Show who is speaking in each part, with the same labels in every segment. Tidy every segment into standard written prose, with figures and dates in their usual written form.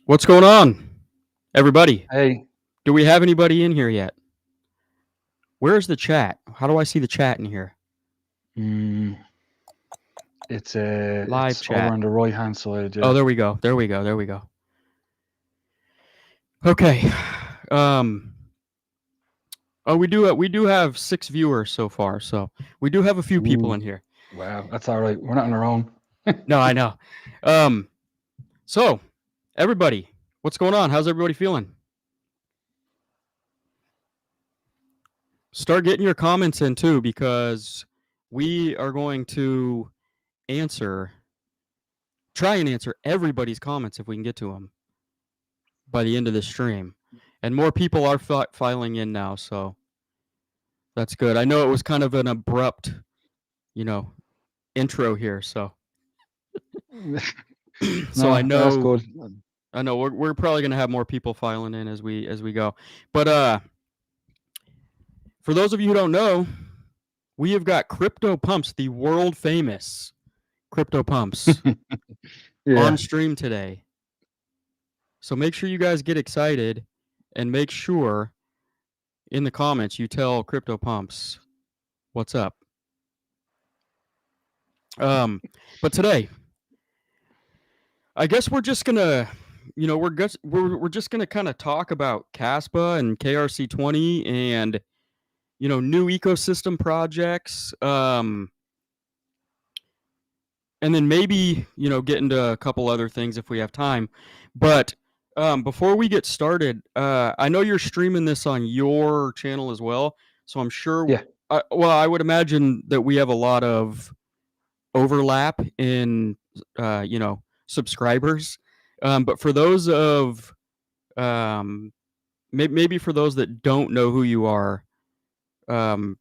Speaker 1: What's going on, everybody?
Speaker 2: Hey,
Speaker 1: Do we have anybody in here yet? Where's the chat? How do I see the chat in here?
Speaker 2: mm,
Speaker 1: Live
Speaker 2: it's over
Speaker 1: chat.
Speaker 2: on the right hand side.
Speaker 1: Oh,
Speaker 2: Yeah.
Speaker 1: there we go. There we go. There we go. Okay. Um. Oh, we do have 6 viewers so far, so we do have a few people
Speaker 2: Ooh,
Speaker 1: in here.
Speaker 2: wow, that's all right. We're not on our own.
Speaker 1: No, I know. Um. So, everybody, what's going on? How's everybody feeling? Start getting your comments in too, because we are going to answer, try and answer everybody's comments if we can get to them by the end of the stream. And more people are filing in now, so that's good. I know it was kind of an abrupt, you know, intro here, so so I
Speaker 2: No, that's
Speaker 1: know
Speaker 2: good.
Speaker 1: I know we're probably gonna have more people filing in as we go. But for those of you who don't know, we have got Crypto Pumps, the world famous Crypto Pumps, on
Speaker 2: Yeah.
Speaker 1: stream today. So make sure you guys get excited and make sure in the comments you tell Crypto Pumps what's up. Um, but today, I guess we're just gonna, we're just gonna kind of talk about Kaspa and KRC20 and new ecosystem projects. And then maybe get into a couple other things if we have time. But before we get started, I know you're streaming this on your channel as well, so I'm sure.
Speaker 2: Yeah.
Speaker 1: Well, I would imagine that we have a lot of overlap in subscribers. But for those of um, maybe for those that don't know who you are, um,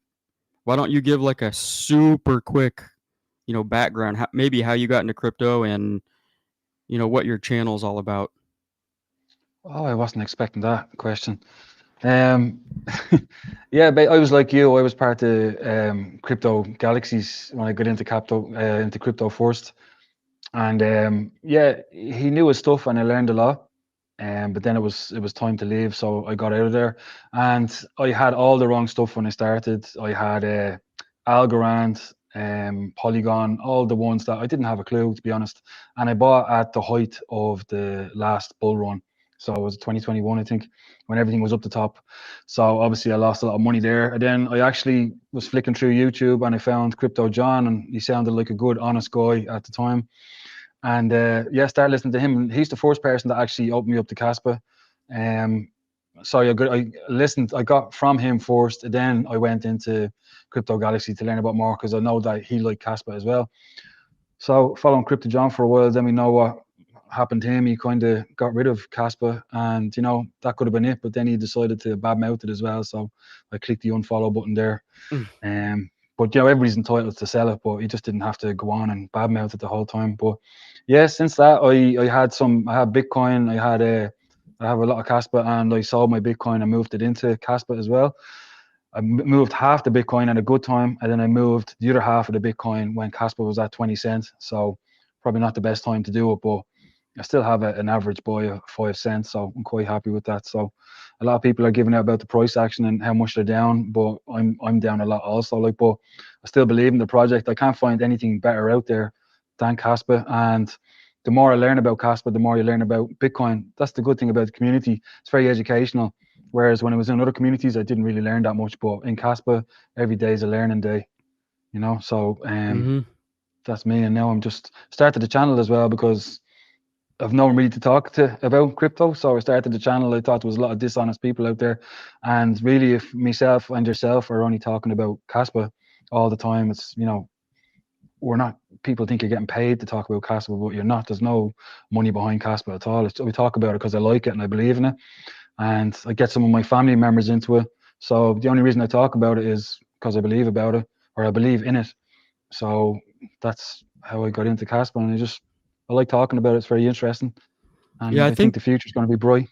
Speaker 1: why don't you give like a super quick background, maybe how you got into crypto and what your channel is all about.
Speaker 2: Oh, I wasn't expecting that question. Um, yeah, but I was like you. I was part of crypto galaxies when I got into crypto first. And yeah, he knew his stuff, and I learned a lot. But then it was time to leave, so I got out of there. And I had all the wrong stuff when I started. I had Algorand, Polygon, all the ones that I didn't have a clue, to be honest. And I bought at the height of the last bull run. So it was 2021, I think, when everything was up the top. So obviously I lost a lot of money there. And then I actually was flicking through YouTube and I found Crypto John, and he sounded like a good, honest guy at the time. And yeah, started listening to him. He's the first person that actually opened me up to Kaspa. Um, so I listened. I got from him first. And then I went into Crypto Galaxy to learn about more because I know that he liked Kaspa as well. So following Crypto John for a while, then we know what happened to him. He kind of got rid of Kaspa, and that could have been it. But then he decided to badmouth it as well. So I clicked the unfollow button there.
Speaker 1: Mm.
Speaker 2: But everybody's entitled to sell it, but he just didn't have to go on and badmouth it the whole time. But yeah, since that I had Bitcoin, I have a lot of Kaspa, and I sold my Bitcoin and moved it into Kaspa as well. I moved half the Bitcoin at a good time, and then I moved the other half of the Bitcoin when Kaspa was at 20 cents. So probably not the best time to do it, but I still have an average buy of 5 cents, so I'm quite happy with that. So a lot of people are giving out about the price action and how much they're down, but I'm down a lot also. But I still believe in the project. I can't find anything better out there than Kaspa, and the more I learn about Kaspa, the more you learn about Bitcoin. That's the good thing about the community. It's very educational. Whereas when I was in other communities, I didn't really learn that much. But in Kaspa, every day is a learning day. So
Speaker 1: Mm-hmm.
Speaker 2: that's me. And now I'm just started the channel as well because I've no one really to talk to about crypto. So I started the channel. I thought there was a lot of dishonest people out there. And really, if myself and yourself are only talking about Kaspa all the time, we're not, people think you're getting paid to talk about Kaspa, but you're not. There's no money behind Kaspa at all. We talk about it because I like it and I believe in it. And I get some of my family members into it. So the only reason I talk about it is because I believe about it or I believe in it. So that's how I got into Casper, and I like talking about it. It's very interesting,
Speaker 1: Yeah,
Speaker 2: and
Speaker 1: I
Speaker 2: I think
Speaker 1: think
Speaker 2: the future is going to be bright.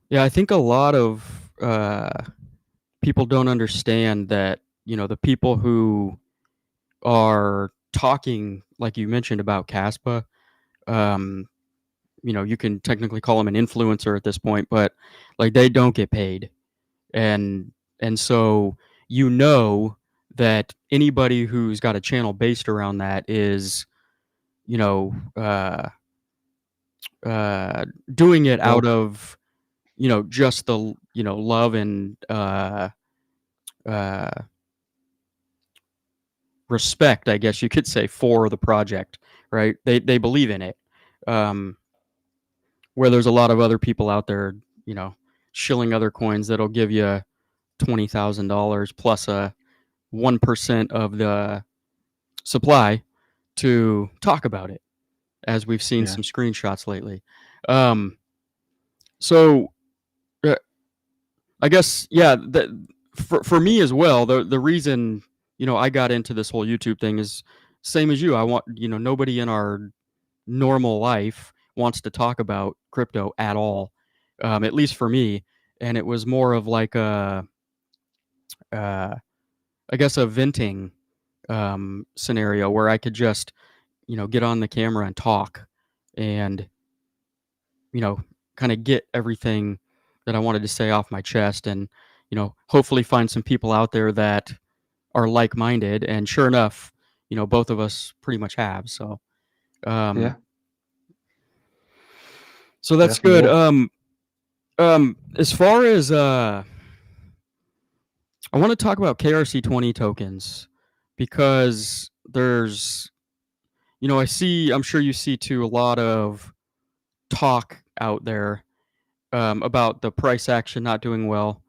Speaker 1: yeah, I think a lot of people don't understand that the people who are talking like you mentioned about Caspa, um, you can technically call them an influencer at this point, but like they don't get paid. And so that anybody who's got a channel based around that is, you know, uh, doing it out
Speaker 2: Broke.
Speaker 1: of, just the, love and uh, respect, I guess you could say, for the project, right? They believe in it. Um, where there's a lot of other people out there, shilling other coins that'll give you $20,000 plus a 1% of the supply to talk about it, as we've seen
Speaker 2: Yeah.
Speaker 1: some screenshots lately. Um, so uh, I guess, yeah, for me as well, the reason, I got into this whole YouTube thing is same as you. I want, nobody in our normal life wants to talk about crypto at all, at least for me. And it was more of like uh, I guess, a venting scenario where I could just, get on the camera and talk and, you know, kind of get everything that I wanted to say off my chest and, hopefully find some people out there that are like minded. And sure enough, both of us pretty much have. Um,
Speaker 2: Yeah.
Speaker 1: so that's
Speaker 2: Definitely
Speaker 1: good.
Speaker 2: would.
Speaker 1: As far as I want to talk about KRC20 tokens because there's, I'm sure you see too a lot of talk out there about the price action not doing well,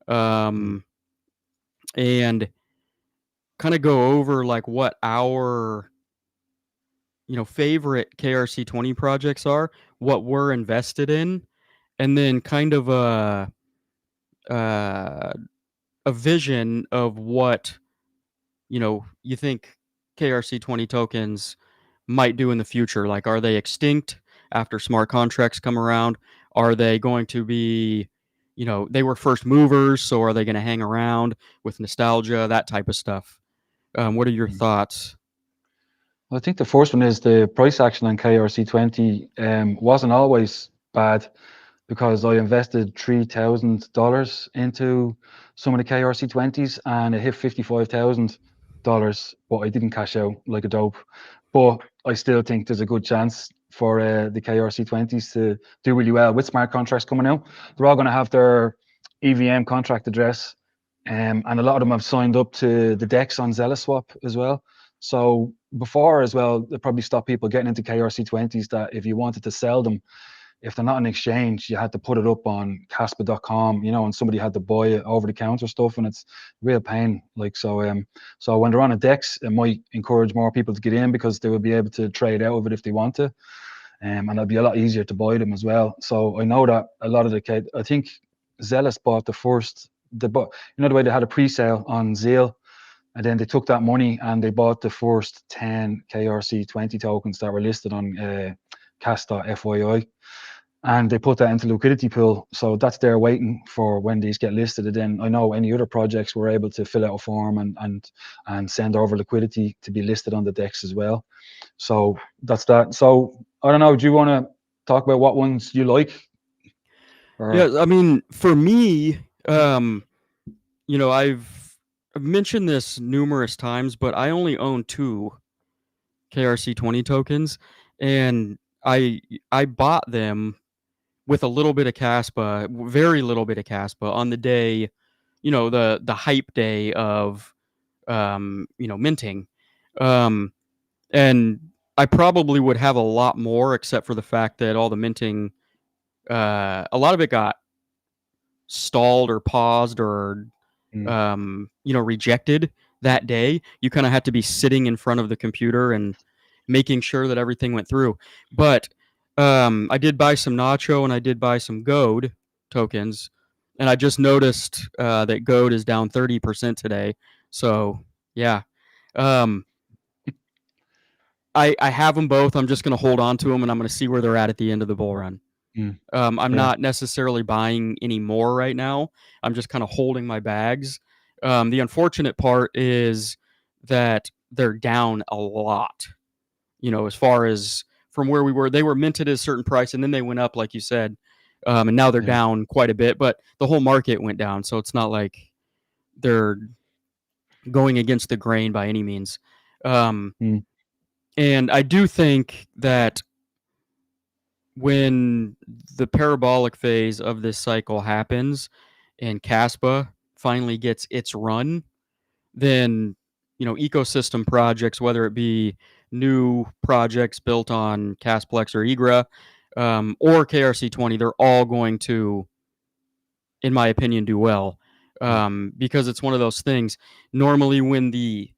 Speaker 2: Mm.
Speaker 1: um, and kind of go over like what our favorite KRC20 projects are, what we're invested in, and then kind of uh, a vision of what you think KRC20 tokens might do in the future. Like, are they extinct after smart contracts come around? Are they going to be, they were first movers, so are they going to hang around with nostalgia, that type of stuff? What are your
Speaker 2: Mm.
Speaker 1: thoughts?
Speaker 2: Well, I think the first one is the price action on KRC20 wasn't always bad because I invested $3,000 into some of the KRC20s and it hit $55,000, but I didn't cash out like a dope. But I still think there's a good chance for the KRC20s to do really well with smart contracts coming out. They're all going to have their EVM contract address, and a lot of them have signed up to the DEX on ZellaSwap as well. So before as well, they probably stop people getting into KRC20s that if you wanted to sell them, if they're not an exchange, you had to put it up on Kaspa.com, and somebody had to buy it over the counter stuff, and it's real pain. Like so when they're on a DEX, it might encourage more people to get in because they will be able to trade out of it if they want to, and it'll be a lot easier to buy them as well. So I know that a lot of I think Zealous bought the first, the way they had a pre-sale on Zeal. And then they took that money and they bought the first 10 KRC20 tokens that were listed on Cas.fyi. And they put that into liquidity pool. So that's there waiting for when these get listed. And then I know any other projects were able to fill out a form and send over liquidity to be listed on the DEX as well. So that's that. So I don't know. Do you want to talk about what ones you like? Or
Speaker 1: Yeah, I mean, for me, I've mentioned this numerous times, but I only own two KRC20 tokens, and I bought them with a little bit of Kaspa, very little bit of Kaspa on the day, the hype day of minting. Um, and I probably would have a lot more except for the fact that all the minting a lot of it got stalled or paused or
Speaker 2: mm,
Speaker 1: rejected that day. You kind of had to be sitting in front of the computer and making sure that everything went through. But I did buy some Nacho and I did buy some Gold tokens, and I just noticed that Gold is down 30% today. So yeah, um, I have them both. I'm just going to hold on to them, and I'm going to see where they're at the end of the bull run.
Speaker 2: mm,
Speaker 1: I'm
Speaker 2: yeah.
Speaker 1: not necessarily buying any more right now. I'm just kind of holding my bags. The unfortunate part is that they're down a lot, as far as from where we were. They were minted at a certain price, and then they went up, like you said, and now they're
Speaker 2: Yeah.
Speaker 1: down quite a bit. But the whole market went down, so it's not like they're going against the grain by any means. Um,
Speaker 2: Mm.
Speaker 1: and I do think that when the parabolic phase of this cycle happens and Kaspa finally gets its run, then ecosystem projects, whether it be new projects built on Casplex or Egra, or KRC20, they're all going to, in my opinion, do well,
Speaker 2: Mm.
Speaker 1: because it's one of those things. Normally, when the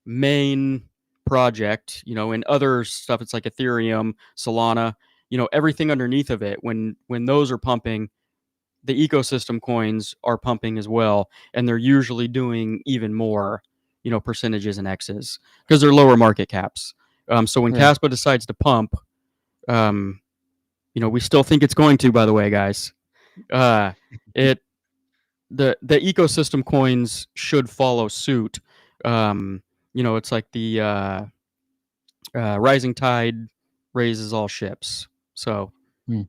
Speaker 1: main project, and other stuff, it's like Ethereum, Solana, everything underneath of it, when those are pumping, the ecosystem coins are pumping as well, and they're usually doing even more, percentages and X's because they're lower market caps. So when
Speaker 2: Yeah.
Speaker 1: Caspa decides to pump, um, we still think it's going to. By the way, guys, it the ecosystem coins should follow suit. It's like the rising tide raises all ships. So,
Speaker 2: Mm.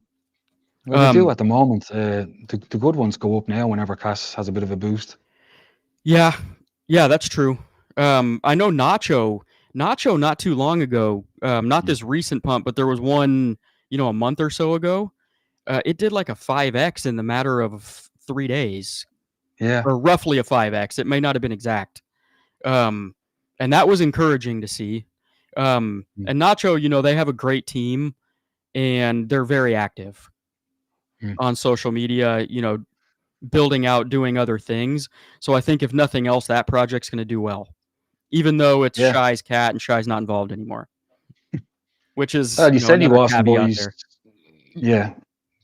Speaker 2: Well, they do
Speaker 1: um,
Speaker 2: at the moment. The good ones go up now whenever Cass has a bit of a boost.
Speaker 1: yeah, yeah, that's true. I know Nacho, not too long ago, not
Speaker 2: Mm.
Speaker 1: this recent pump, but there was one, a month or so ago. It did like a 5x in the matter of 3 days,
Speaker 2: Yeah.
Speaker 1: or roughly a 5x. It may not have been exact. Um, and that was encouraging to see.
Speaker 2: Mm.
Speaker 1: And Nacho, they have a great team and they're very active
Speaker 2: Mm.
Speaker 1: on social media, building out, doing other things. So I think if nothing else, that project's going to do well, even though it's
Speaker 2: Yeah.
Speaker 1: Shy's cat and Shy's not involved anymore, which is,
Speaker 2: Well, you said he
Speaker 1: another
Speaker 2: wasn't, but
Speaker 1: caveat
Speaker 2: he's
Speaker 1: there.
Speaker 2: yeah,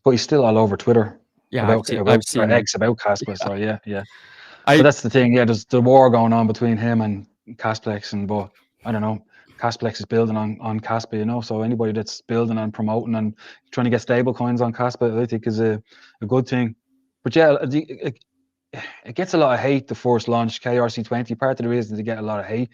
Speaker 2: but he's still all over Twitter
Speaker 1: Yeah,
Speaker 2: about
Speaker 1: I've
Speaker 2: or
Speaker 1: seen him.
Speaker 2: X about Casper. So yeah, yeah. But
Speaker 1: I
Speaker 2: that's the thing. Yeah, there's the war going on between him and Casplex, and but I don't know. Casplex is building on Caspa, So anybody that's building and promoting and trying to get stable coins on Caspa, I think is a good thing. But yeah, it gets a lot of hate. The first launch KRC20. Part of the reason to get a lot of hate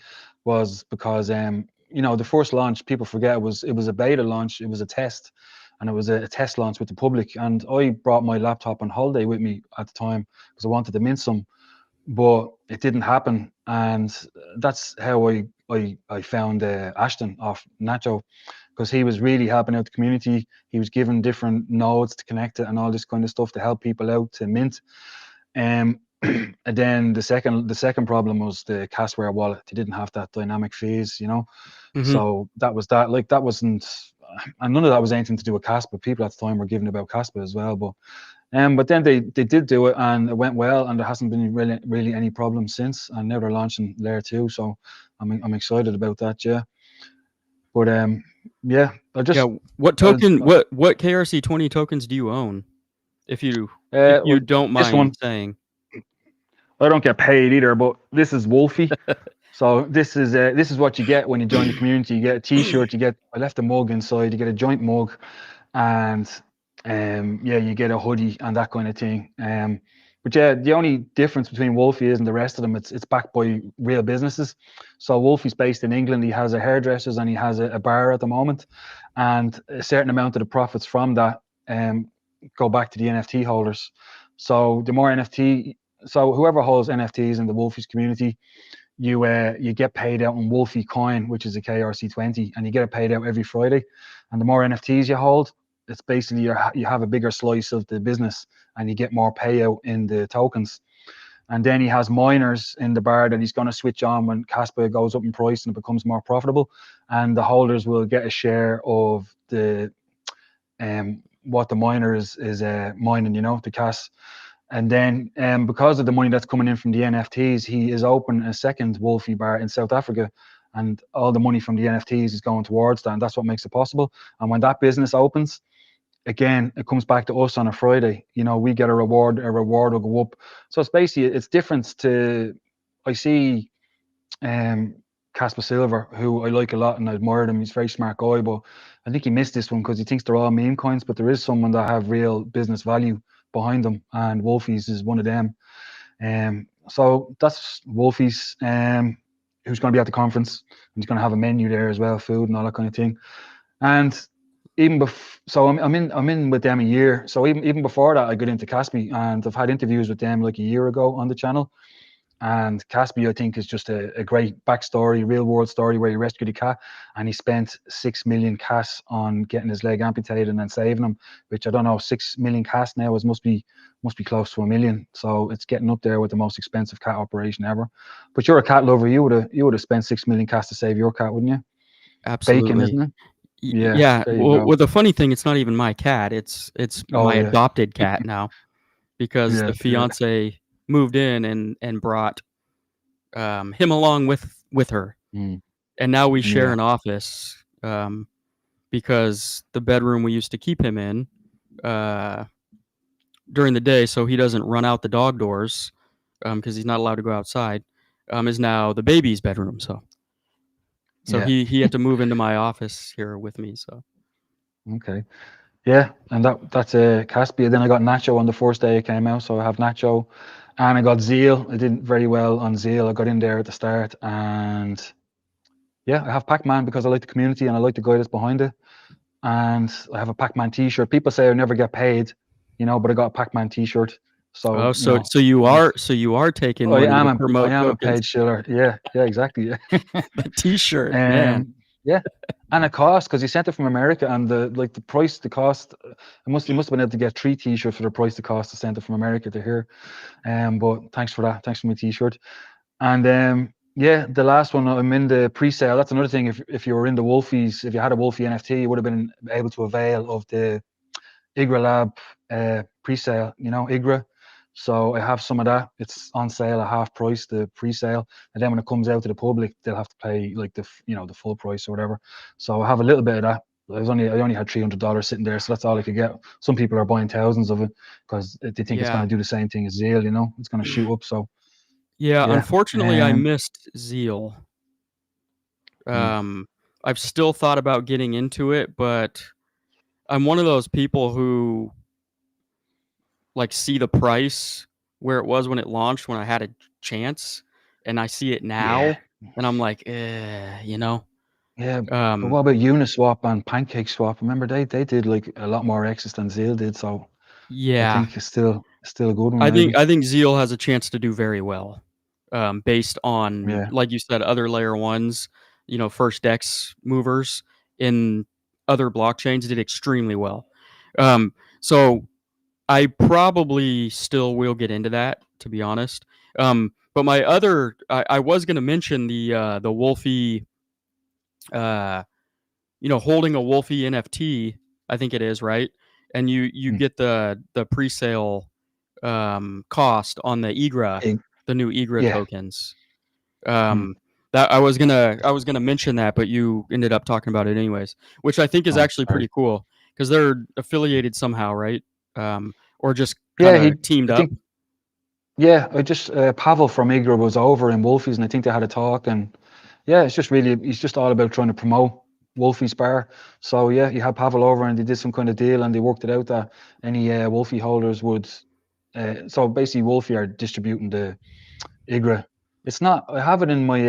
Speaker 2: was because the first launch, people forget it was a beta launch, it was a test, and it was a test launch with the public. And I brought my laptop on holiday with me at the time because I wanted to mint some, but it didn't happen. And that's how I found Ashton off Nacho, because he was really helping out the community. He was giving different nodes to connect it and all this kind of stuff to help people out to mint. And then the second problem was the Casware wallet. They didn't have that dynamic fees.
Speaker 1: mhm.
Speaker 2: So that was that. Like that wasn't, and none of that was anything to do with Caspa. People at the time were giving about Caspa as well, but then they did do it and it went well, and there hasn't been really any problems since. And now they're launching layer 2, so I'm excited about that. Yeah, but yeah,
Speaker 1: Yeah, what
Speaker 2: I was
Speaker 1: token? What KRC20 tokens do you own? If you
Speaker 2: well,
Speaker 1: don't
Speaker 2: this
Speaker 1: mind
Speaker 2: one
Speaker 1: saying.
Speaker 2: I don't get paid either, but this is Wolfie. So this is what you get when you join the community. You get a T-shirt. I left a mug inside. You get a joint mug, and yeah, you get a hoodie and that kind of thing. But yeah, the only difference between Wolfie is and the rest of them, it's backed by real businesses. So Wolfie's based in England. He has a hairdressers and he has a bar at the moment, and a certain amount of the profits from that go back to the NFT holders. So the more NFT, so whoever holds NFTs in the Wolfie's community, you get paid out in Wolfie coin, which is a KRC20, and you get it paid out every Friday. And the more NFTs you hold, it's basically you have a bigger slice of the business, and you get more payout in the tokens. And then he has miners in the bar that he's going to switch on when Caspa goes up in price and it becomes more profitable, and the holders will get a share of the what the miner is mining, the Cas. And then because of the money that's coming in from the NFTs, he is opening a second Wolfie bar in South Africa. And all the money from the NFTs is going towards that. And that's what makes it possible. And when that business opens, again, it comes back to us on a Friday. We get a reward will go up. So it's basically, it's different to, I see um, Casper Silver, who I like a lot and I admire him. He's a very smart guy, but I think he missed this one because he thinks they're all meme coins, but there is someone that have real business value behind them, and Wolfies is one of them. So that's Wolfies, who's going to be at the conference. He's going to have a menu there as well, food and all that kind of thing. And so I'm in with them a year. So even before that, I got into Caspi, and I've had interviews with them like a year ago on the channel. And Caspi, I think, is just a great backstory, real world story where he rescued a cat and he spent 6 million cas on getting his leg amputated and then saving him, which I don't know, 6 million cas now is must be close to a million. So it's getting up there with the most expensive cat operation ever. But you're a cat lover, you would have spent 6 million cas to save your cat, wouldn't you? Bacon,
Speaker 1: Absolutely.
Speaker 2: isn't it? Yeah,
Speaker 1: Yeah.
Speaker 2: there you
Speaker 1: Well,
Speaker 2: go.
Speaker 1: the funny thing, it's not even my cat. It's
Speaker 2: Oh
Speaker 1: my
Speaker 2: yeah,
Speaker 1: adopted cat now because
Speaker 2: yeah,
Speaker 1: the
Speaker 2: yeah,
Speaker 1: fiance moved in and brought him along with her,
Speaker 2: mm,
Speaker 1: and now we share
Speaker 2: yeah,
Speaker 1: an office because the bedroom we used to keep him in uh, during the day, so he doesn't run out the dog doors because he's not allowed to go outside, is now the baby's bedroom. So
Speaker 2: yeah.
Speaker 1: he had to move into my office here with me. So
Speaker 2: Okay. Yeah, and that's a Caspia. Then I got Nacho on the first day it came out, so I have Nacho, and I got Zeal. I did very well on Zeal. I got in there at the start, and yeah, I have Pac-Man because I like the community and I like the guy that's behind it. And I have a Pac-Man T-shirt. People say I never get paid, but I got a Pac-Man T-shirt. So
Speaker 1: so you
Speaker 2: it's,
Speaker 1: are taking
Speaker 2: I
Speaker 1: money
Speaker 2: am
Speaker 1: to
Speaker 2: I
Speaker 1: promote
Speaker 2: am a
Speaker 1: tokens.
Speaker 2: paid shiller. Yeah, yeah, exactly. Yeah.
Speaker 1: The T-shirt, man.
Speaker 2: Yeah, and it cost because he sent it from America, and the price, the cost, he must have been able to get 3 T-shirts for the price the cost to send it from America to here. But thanks for that. Thanks for my T-shirt. And yeah, the last one I'm in the pre-sale. That's another thing. If you were in the Wolfies, if you had a Wolfie NFT, you would have been able to avail of the Igra Lab pre-sale. Igra. So I have some of that. It's on sale at half price, the pre-sale, and then when it comes out to the public, they'll have to pay like the full price or whatever. So I have a little bit of that. I only had $300 sitting there, so that's all I could get. Some people are buying thousands of it because they think it's going
Speaker 1: Yeah.
Speaker 2: to do the same thing as Zeal. It's going to shoot up. So
Speaker 1: Yeah,
Speaker 2: yeah,
Speaker 1: unfortunately, I missed Zeal.
Speaker 2: mm,
Speaker 1: Um, I've still thought about getting into it, but I'm one of those people who like see the price where it was when it launched when I had a chance, and I see it
Speaker 2: yeah,
Speaker 1: now, and I'm like, you know.
Speaker 2: yeah. But
Speaker 1: Um,
Speaker 2: what about Uniswap and Pancake Swap? Remember they did like a lot more X's than Zeal did. So I
Speaker 1: yeah,
Speaker 2: think it's still a good one, maybe.
Speaker 1: I think Zeal has a chance to do very well, based on,
Speaker 2: Yeah.
Speaker 1: like you said, other layer ones, first Dex movers in other blockchains did extremely well. So I probably still will get into that, to be honest. But I was going to mention the Wolfie, uh, holding a Wolfie NFT. I think it is right, and you
Speaker 2: Mm.
Speaker 1: get the pre-sale cost on the IGRA,
Speaker 2: Eh,
Speaker 1: the new IGRA
Speaker 2: yeah.
Speaker 1: tokens.
Speaker 2: Mm.
Speaker 1: That I was gonna mention that, but you ended up talking about it anyways, which I think is
Speaker 2: Oh,
Speaker 1: actually
Speaker 2: sorry.
Speaker 1: pretty cool because they're affiliated somehow, right? Or just kind
Speaker 2: Yeah,
Speaker 1: of teamed
Speaker 2: I
Speaker 1: up.
Speaker 2: think, yeah, I just, Pavel from Igra was over in Wolfies, and I think they had a talk, and yeah, he's just all about trying to promote Wolfie's bar. So yeah, you had Pavel over, and they did some kind of deal, and they worked it out that any Wolfie holders would, so basically Wolfie are distributing the Igra. It's not. I have it in my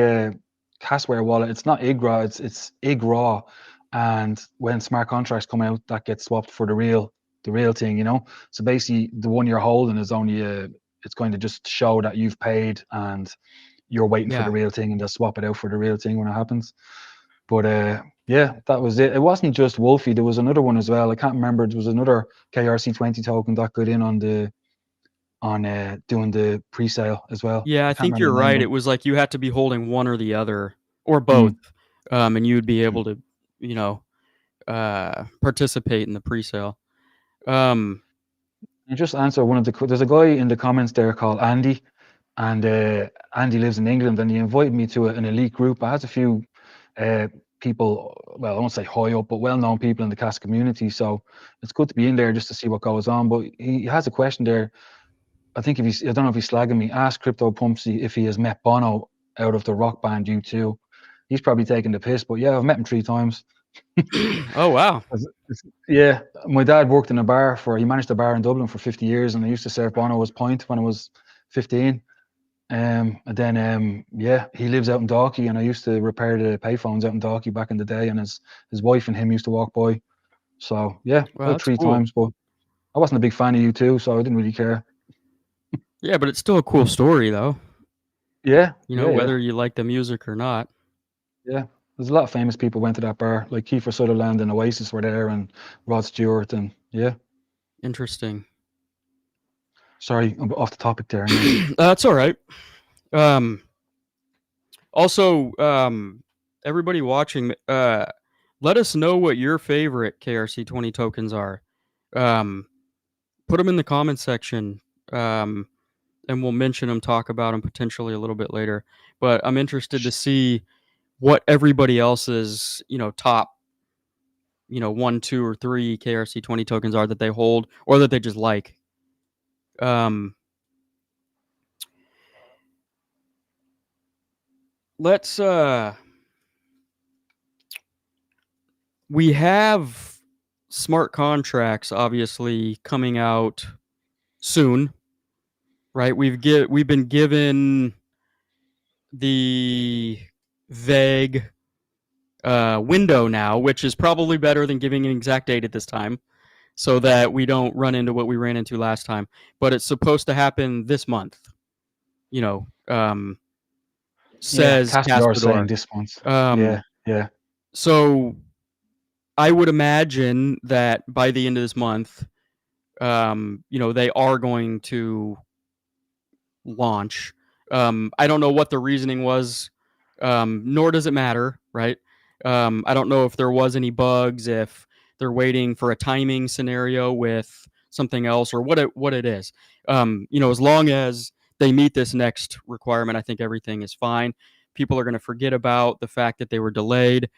Speaker 2: Casware wallet. It's not Igra. It's Igra, and when smart contracts come out, that gets swapped for the real thing. So basically, the one you're holding is only it's going to just show that you've paid and you're waiting for the
Speaker 1: Yeah,
Speaker 2: real thing, and they'll swap it out for the real thing when it happens. But yeah, that was it. It wasn't just Wolfie. There was another one as well. I can't remember. There was another KRC20 token that got in on doing the pre-sale as well.
Speaker 1: yeah,
Speaker 2: I
Speaker 1: I
Speaker 2: can't
Speaker 1: think
Speaker 2: remember
Speaker 1: you're
Speaker 2: the name of
Speaker 1: right. It
Speaker 2: them.
Speaker 1: was like you had to be holding one or the other, or both,
Speaker 2: Mm,
Speaker 1: and you'd be
Speaker 2: mm.
Speaker 1: able to, participate in the pre-sale. Um,
Speaker 2: And just answer one of there's a guy in the comments there called Andy, and Andy lives in England, and he invited me to an elite group. It has a few uh, people, well, I won't say high up, but well-known people in the cast community. So it's good to be in there just to see what goes on. But he has a question there. I think I don't know if he's slagging me. Ask Crypto Pumpsy if he has met Bono out of the rock band U2. He's probably taking the piss, but yeah, I've met him 3 times.
Speaker 1: oh wow,
Speaker 2: Yeah, my dad worked in a bar he managed a bar in Dublin for 50 years, and I used to serve Bono as pint when I was 15. And then yeah, he lives out in Dalkey, and I used to repair the payphones out in Dalkey back in the day, and his wife and him used to walk by. So yeah,
Speaker 1: Wow,
Speaker 2: about
Speaker 1: that's
Speaker 2: three
Speaker 1: cool.
Speaker 2: times. But I wasn't a big fan of U2, so I didn't really care.
Speaker 1: Yeah, but it's still a cool story, though.
Speaker 2: Yeah,
Speaker 1: You know,
Speaker 2: yeah.
Speaker 1: whether you like the music or not.
Speaker 2: Yeah, there's a lot of famous people went to that bar, like Kiefer Sutherland and Oasis were there, and Rod Stewart, and yeah.
Speaker 1: Interesting.
Speaker 2: Sorry, I'm off the topic there now.
Speaker 1: That's all right. Um, Also, everybody watching, let us know what your favorite KRC20 tokens are. Um, put them in the comments section, and we'll mention them, talk about them potentially a little bit later. But I'm interested to see what everybody else's, top, 1, 2, or 3 KRC20 tokens are that they hold or that they just like. Um, let's we have smart contracts obviously coming out soon, right? We've been given the vague window now, which is probably better than giving an exact date at this time, so that we don't run into what we ran into last time. But it's supposed to happen this month. You know,
Speaker 2: Yeah,
Speaker 1: says
Speaker 2: Caspador saying
Speaker 1: Caspador.
Speaker 2: this month.
Speaker 1: Um,
Speaker 2: Yeah, yeah,
Speaker 1: so I would imagine that by the end of this month, they are going to launch. I don't know what the reasoning was, nor does it matter, right? I don't know if there was any bugs, if they're waiting for a timing scenario with something else, or what it is. As long as they meet this next requirement, I think everything is fine. People are going to forget about the fact that they were delayed.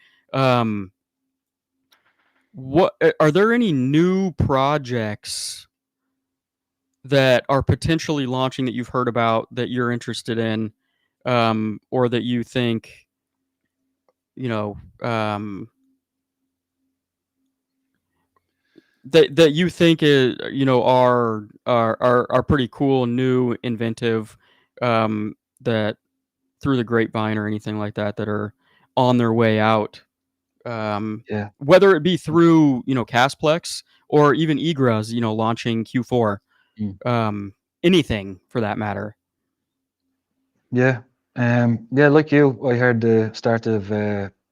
Speaker 1: What are there any new projects that are potentially launching that you've heard about that you're interested in, or that you think, you know, that you think is, are pretty cool, new, inventive, that through the grapevine or anything like that that are on their way out,
Speaker 2: yeah.
Speaker 1: whether it be through Casplex or even Egra's launching Q4,
Speaker 2: Mm.
Speaker 1: anything for that matter.
Speaker 2: Yeah. Yeah, like you, I heard the start of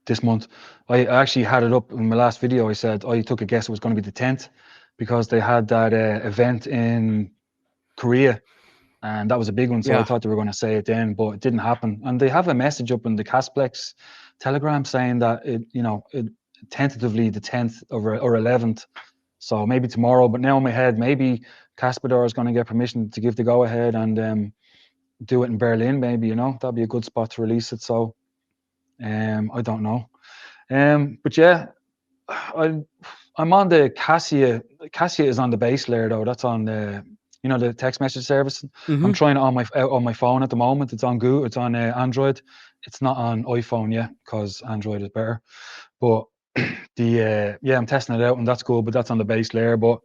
Speaker 2: this month. I actually had it up in my last video. I said I took a guess it was going to be the 10th because they had that event in Korea, and that was a big one. So I
Speaker 1: Yeah.
Speaker 2: thought they were going to say it then, but it didn't happen. And they have a message up in the Casplex Telegram saying that it tentatively the 10th or 11th. So maybe tomorrow. But now in my head, maybe Caspador is going to get permission to give the go ahead and do it in Berlin. Maybe that'd be a good spot to release it. So I don't know. But yeah, I I'm on the Cassia. Cassia is on the base layer though. That's on the text message service. I'm
Speaker 1: Mm-hmm.
Speaker 2: trying it on my phone at the moment. It's on Google. It's on Android. It's not on iPhone yet because Android is better. But yeah, I'm testing it out and that's cool. But that's on the base layer. But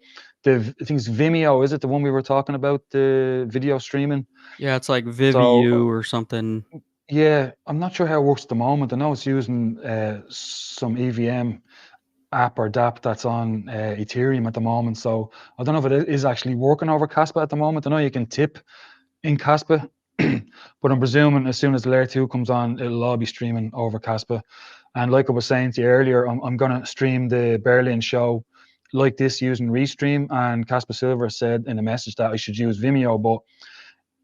Speaker 2: I think it's Vimeo. Is it the one we were talking about, the video streaming?
Speaker 1: Yeah, it's like
Speaker 2: So
Speaker 1: Vivu or something.
Speaker 2: yeah, I'm not sure how it works at the moment. I know it's using some EVM app or dApp that's on Ethereum at the moment. So I don't know if it is actually working over Caspa at the moment. I know you can tip in Caspa, but I'm presuming as soon as the layer 2 comes on, it'll all be streaming over Caspa. And like I was saying to you earlier, I'm going to stream the Berlin show like this using Restream. And Casper Silver said in a message that I should use Vimeo, but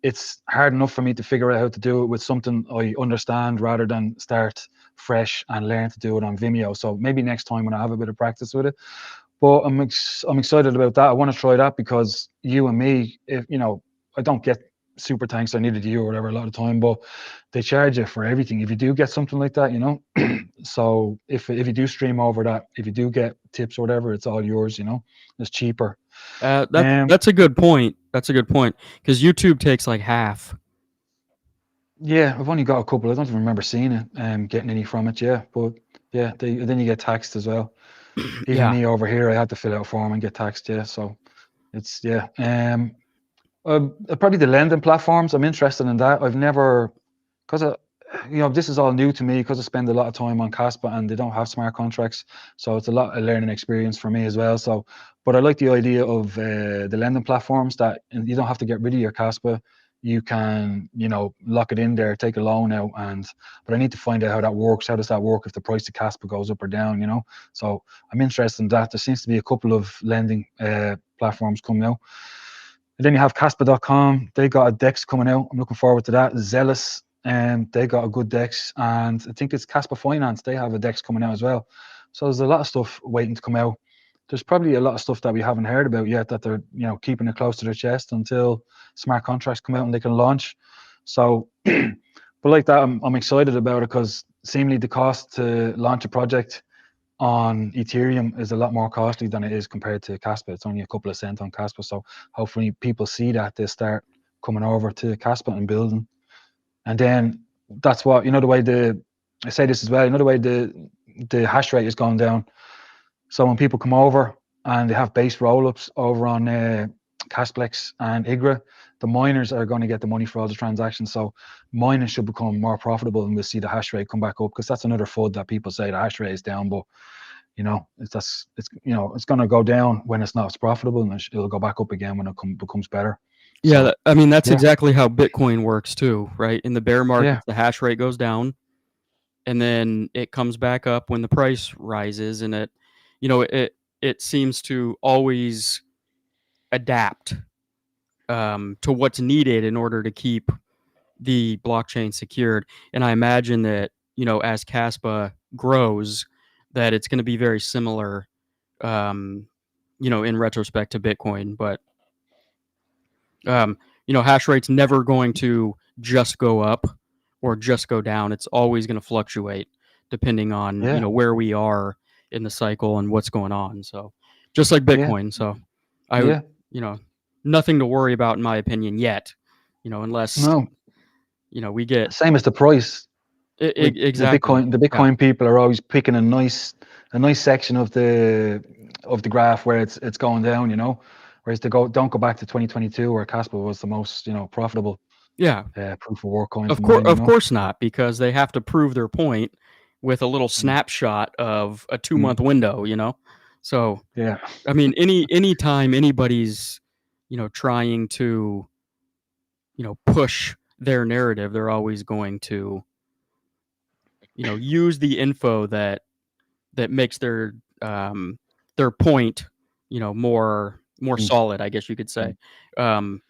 Speaker 2: it's hard enough for me to figure out how to do it with something I understand rather than start fresh and learn to do it on Vimeo. So maybe next time when I have a bit of practice with it. But I'm excited about that. I want to try that because you and me, if I don't get super thanks I needed you or whatever a lot of time, but they charge you for everything. If you do get something like that, so if you do stream over that, if you do get tips or whatever, it's all yours. It's cheaper.
Speaker 1: That's
Speaker 2: Um,
Speaker 1: that's a good point. That's a good point because YouTube takes like half.
Speaker 2: Yeah, I've only got a couple. I don't even remember seeing it, getting any from it. Yeah, but yeah, then you get taxed as well. Even
Speaker 1: Yeah.
Speaker 2: me over here, I had to fill out a form and get taxed. Yeah, so it's yeah. Probably the lending platforms. I'm interested in that. I've never, because this is all new to me because I spend a lot of time on Kaspa and they don't have smart contracts, so it's a lot of learning experience for me as well. So, but I like the idea of the lending platforms that you don't have to get rid of your Kaspa. You can, lock it in there, take a loan out, but I need to find out how that works. How does that work if the price of Kaspa goes up or down? So I'm interested in that. There seems to be a couple of lending platforms coming out. And then you have Kaspa.com. They got a DEX coming out. I'm looking forward to that. Zealous, they got a good DEX. And I think it's Kaspa Finance. They have a DEX coming out as well. So there's a lot of stuff waiting to come out. There's probably a lot of stuff that we haven't heard about yet that they're, keeping it close to their chest until smart contracts come out and they can launch. So, but like that, I'm excited about it because seemingly the cost to launch a project on Ethereum is a lot more costly than it is compared to Kaspa. It's only a couple of cents on Kaspa. So hopefully people see that they start coming over to Kaspa and building. And then that's what, the way I say this as well, the way the hash rate is going down. So when people come over and they have base rollups over on Casplex and Igra, the miners are going to get the money for all the transactions. So mining should become more profitable, and we'll see the hash rate come back up, because that's another FUD that people say the hash rate is down, but it's going to go down when it's not as profitable, and it'll go back up again when it becomes better.
Speaker 1: Yeah,
Speaker 2: So,
Speaker 1: that's
Speaker 2: yeah.
Speaker 1: exactly how Bitcoin works too, right? In the bear markets,
Speaker 2: Yeah.
Speaker 1: the hash rate goes down, and then it comes back up when the price rises, and it seems to always adapt to what's needed in order to keep the blockchain secured. And I imagine that, as Kaspa grows, that it's going to be very similar, in retrospect to Bitcoin. But hash rate's never going to just go up or just go down. It's always going to fluctuate depending on,
Speaker 2: Yeah.
Speaker 1: where we are in the cycle and what's going on. So just like
Speaker 2: Yeah.
Speaker 1: Bitcoin. So I would,
Speaker 2: Yeah.
Speaker 1: nothing to worry about in my opinion yet, unless,
Speaker 2: No.
Speaker 1: we get
Speaker 2: Same as the price. Like the
Speaker 1: exactly.
Speaker 2: Bitcoin, the
Speaker 1: Yeah.
Speaker 2: Bitcoin people are always picking a nice section of the graph where it's going down, whereas don't go back to 2022 where Casper was the most, profitable
Speaker 1: Yeah.
Speaker 2: proof of work coin
Speaker 1: Of
Speaker 2: to
Speaker 1: course,
Speaker 2: mine,
Speaker 1: of course not, because they have to prove their point with a little
Speaker 2: Mm.
Speaker 1: snapshot of a 2-month
Speaker 2: Mm.
Speaker 1: window. So,
Speaker 2: Yeah.
Speaker 1: I mean, any time anybody's, trying to, push their narrative, they're always going to, use the info that makes their point, more
Speaker 2: Mm.
Speaker 1: solid, I guess you could say.
Speaker 2: Mm.
Speaker 1: And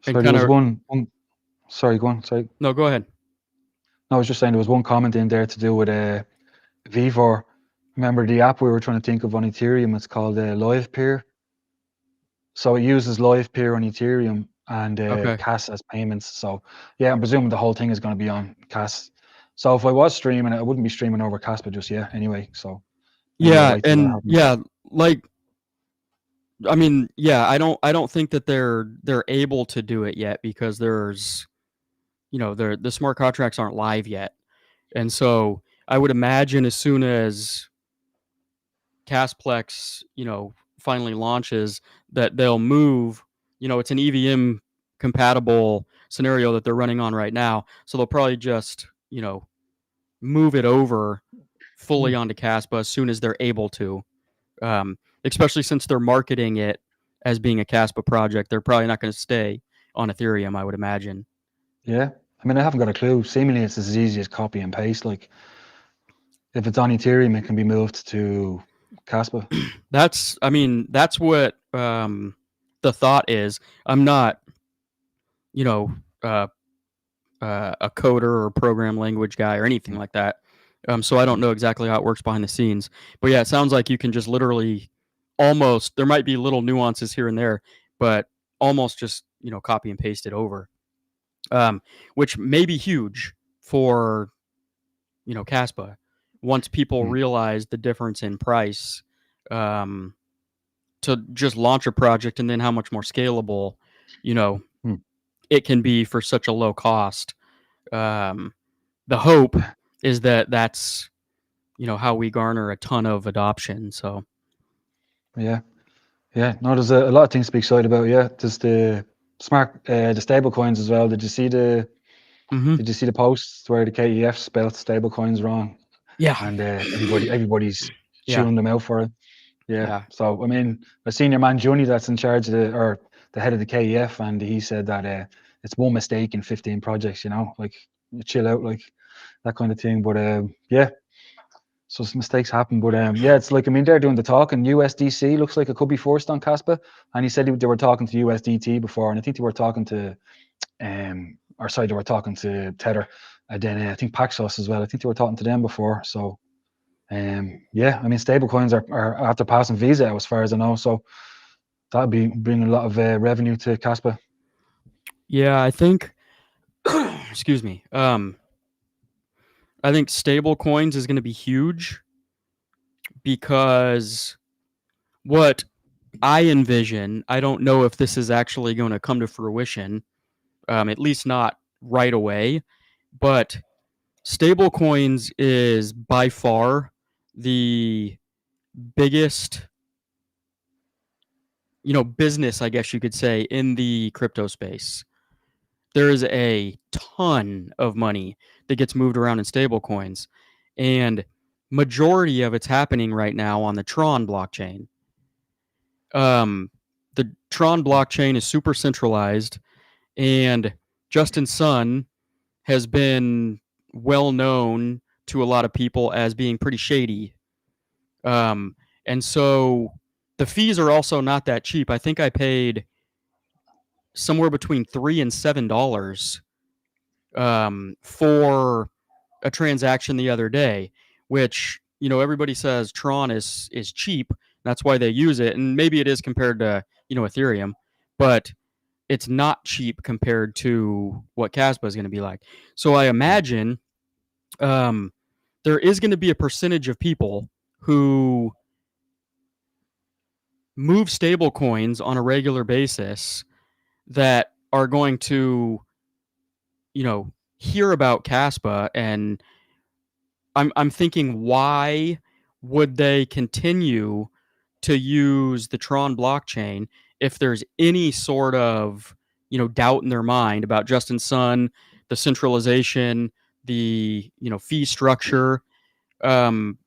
Speaker 2: So there
Speaker 1: kind
Speaker 2: was
Speaker 1: of
Speaker 2: one. Sorry, go on. Sorry.
Speaker 1: no, go ahead.
Speaker 2: No, I was just saying there was one comment in there to do with Vivor. Remember the app we were trying to think of on Ethereum? It's called LivePeer. So it uses LivePeer on Ethereum and
Speaker 1: Okay.
Speaker 2: CAS as payments. So yeah, I'm presuming the whole thing is going to be on CAS. So if I was streaming it, I wouldn't be streaming over Caspa just yet anyway. So maybe I'll
Speaker 1: Yeah,
Speaker 2: wait till that
Speaker 1: and
Speaker 2: happens.
Speaker 1: yeah, like I mean, yeah, I don't think that they're able to do it yet because there's the smart contracts aren't live yet. And so I would imagine as soon as Casplex, finally launches, that they'll move, it's an EVM compatible scenario that they're running on right now. So they'll probably just, move it over fully
Speaker 2: Mm.
Speaker 1: onto Caspa as soon as they're able to. Especially since they're marketing it as being a Caspa project. They're probably not going to stay on Ethereum, I would imagine.
Speaker 2: Yeah. I mean, I haven't got a clue. Seemingly it's as easy as copy and paste. Like if it's on Ethereum, it can be moved to Caspa.
Speaker 1: That's what the thought is. I'm not, you know, uh, a coder or program language guy or anything
Speaker 2: Mm.
Speaker 1: like that. So I don't
Speaker 2: Mm.
Speaker 1: know exactly how it works behind the scenes. But yeah, it sounds like you can just literally almost, there might be little nuances here and there, but almost just, copy and paste it over, which may be huge for, Caspa. Once people
Speaker 2: Mm.
Speaker 1: realize the difference in price, um, to just launch a project and then how much more scalable, you know,
Speaker 2: Mm.
Speaker 1: it can be for such a low cost. Um, the hope is that that's how we garner a ton of adoption. So
Speaker 2: Yeah. Yeah, no, there's a lot of things to be excited about. Yeah, there's the stable coins as well.
Speaker 1: Mm-hmm.
Speaker 2: Did you see the posts where the KEF spelled stable coins wrong,
Speaker 1: Yeah.
Speaker 2: and everybody's
Speaker 1: Yeah.
Speaker 2: chewing them out for it. Yeah.
Speaker 1: Yeah.
Speaker 2: So I mean, a senior man, Juni, that's in charge of the head of the KEF, and he said that it's one mistake in 15 projects. Like you chill out, like that kind of thing. But yeah, so some mistakes happen. But yeah, it's like, I mean, they're doing the talk, and USDC looks like it could be forced on Kaspa. And he said they were talking to USDT before, and I think they were talking to or sorry, they were talking to Tether, and then I think Paxos as well. I think they were talking to them before. So yeah, I mean, stablecoins are after passing Visa, as far as I know. So that'd be bring a lot of revenue to Kaspa.
Speaker 1: Yeah, I think excuse me. I think stable coins is going to be huge because what I envision, I don't know if this is actually going to come to fruition, at least not right away, but stable coins is by far the biggest, business, I guess you could say, in the crypto space. There is a ton of money that gets moved around in stable coins, and majority of it's happening right now on the Tron blockchain. Um, the Tron blockchain is super centralized, and Justin Sun has been well known to a lot of people as being pretty shady. Um, and so the fees are also not that cheap. I think I paid somewhere between $3 and $7 for a transaction the other day, which everybody says Tron is cheap. That's why they use it, and maybe it is compared to Ethereum, but it's not cheap compared to what Kaspa is going to be like. So I imagine um, there is going to be a percentage of people who move stable coins on a regular basis that are going to, hear about Kaspa, and I'm thinking, why would they continue to use the Tron blockchain if there's any sort of doubt in their mind about Justin Sun, the centralization, the fee structure. Um,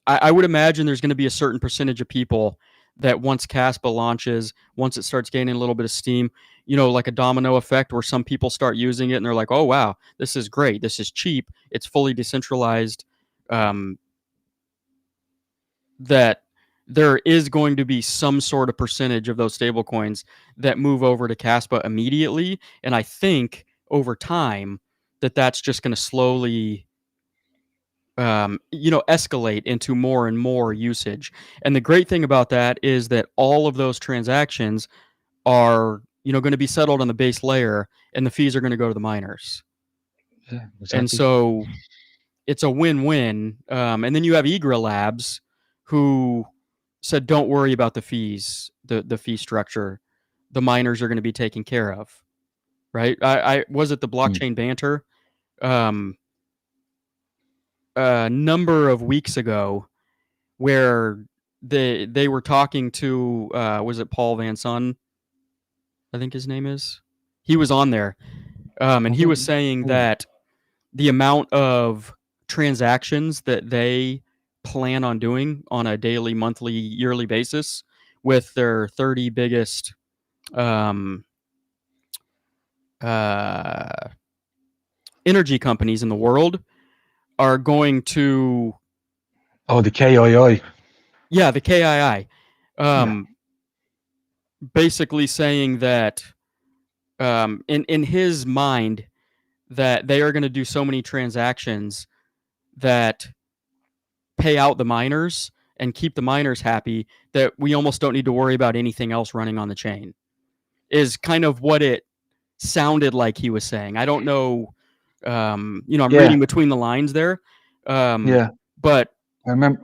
Speaker 1: I would imagine there's going to be a certain percentage of people that once Caspa launches, once it starts gaining a little bit of steam, like a domino effect where some people start using it and they're like, oh, wow, this is great. This is cheap. It's fully decentralized. Um, that there is going to be some sort of percentage of those stable coins that move over to Caspa immediately. And I think over time that's just going to slowly escalate into more and more usage. And the great thing about that is that all of those transactions are, going to be settled on the base layer, and the fees are going to go to the miners.
Speaker 2: Yeah,
Speaker 1: And
Speaker 2: exactly.
Speaker 1: so it's a win-win. And then you have Egra Labs, who said, "Don't worry about the fees, the fee structure. The miners are going to be taken care of." Right? I was it the
Speaker 2: Mm.
Speaker 1: blockchain banter um, a number of weeks ago where they were talking to was it Paul Van Son? I think his name is. He was on there, and he was saying
Speaker 2: Oh,
Speaker 1: that the amount of transactions that they plan on doing on a daily, monthly, yearly basis with their 30 biggest um, uh, energy companies in the world are going to,
Speaker 2: oh, the KII.
Speaker 1: yeah, the KII,
Speaker 2: Yeah,
Speaker 1: um, basically saying that in his mind that they are going to do so many transactions that pay out the miners and keep the miners happy that we almost don't need to worry about anything else running on the chain, is kind of what it sounded like he was saying. I don't know. I'm
Speaker 2: yeah,
Speaker 1: reading between the lines there. Um,
Speaker 2: yeah.
Speaker 1: but
Speaker 2: I remember.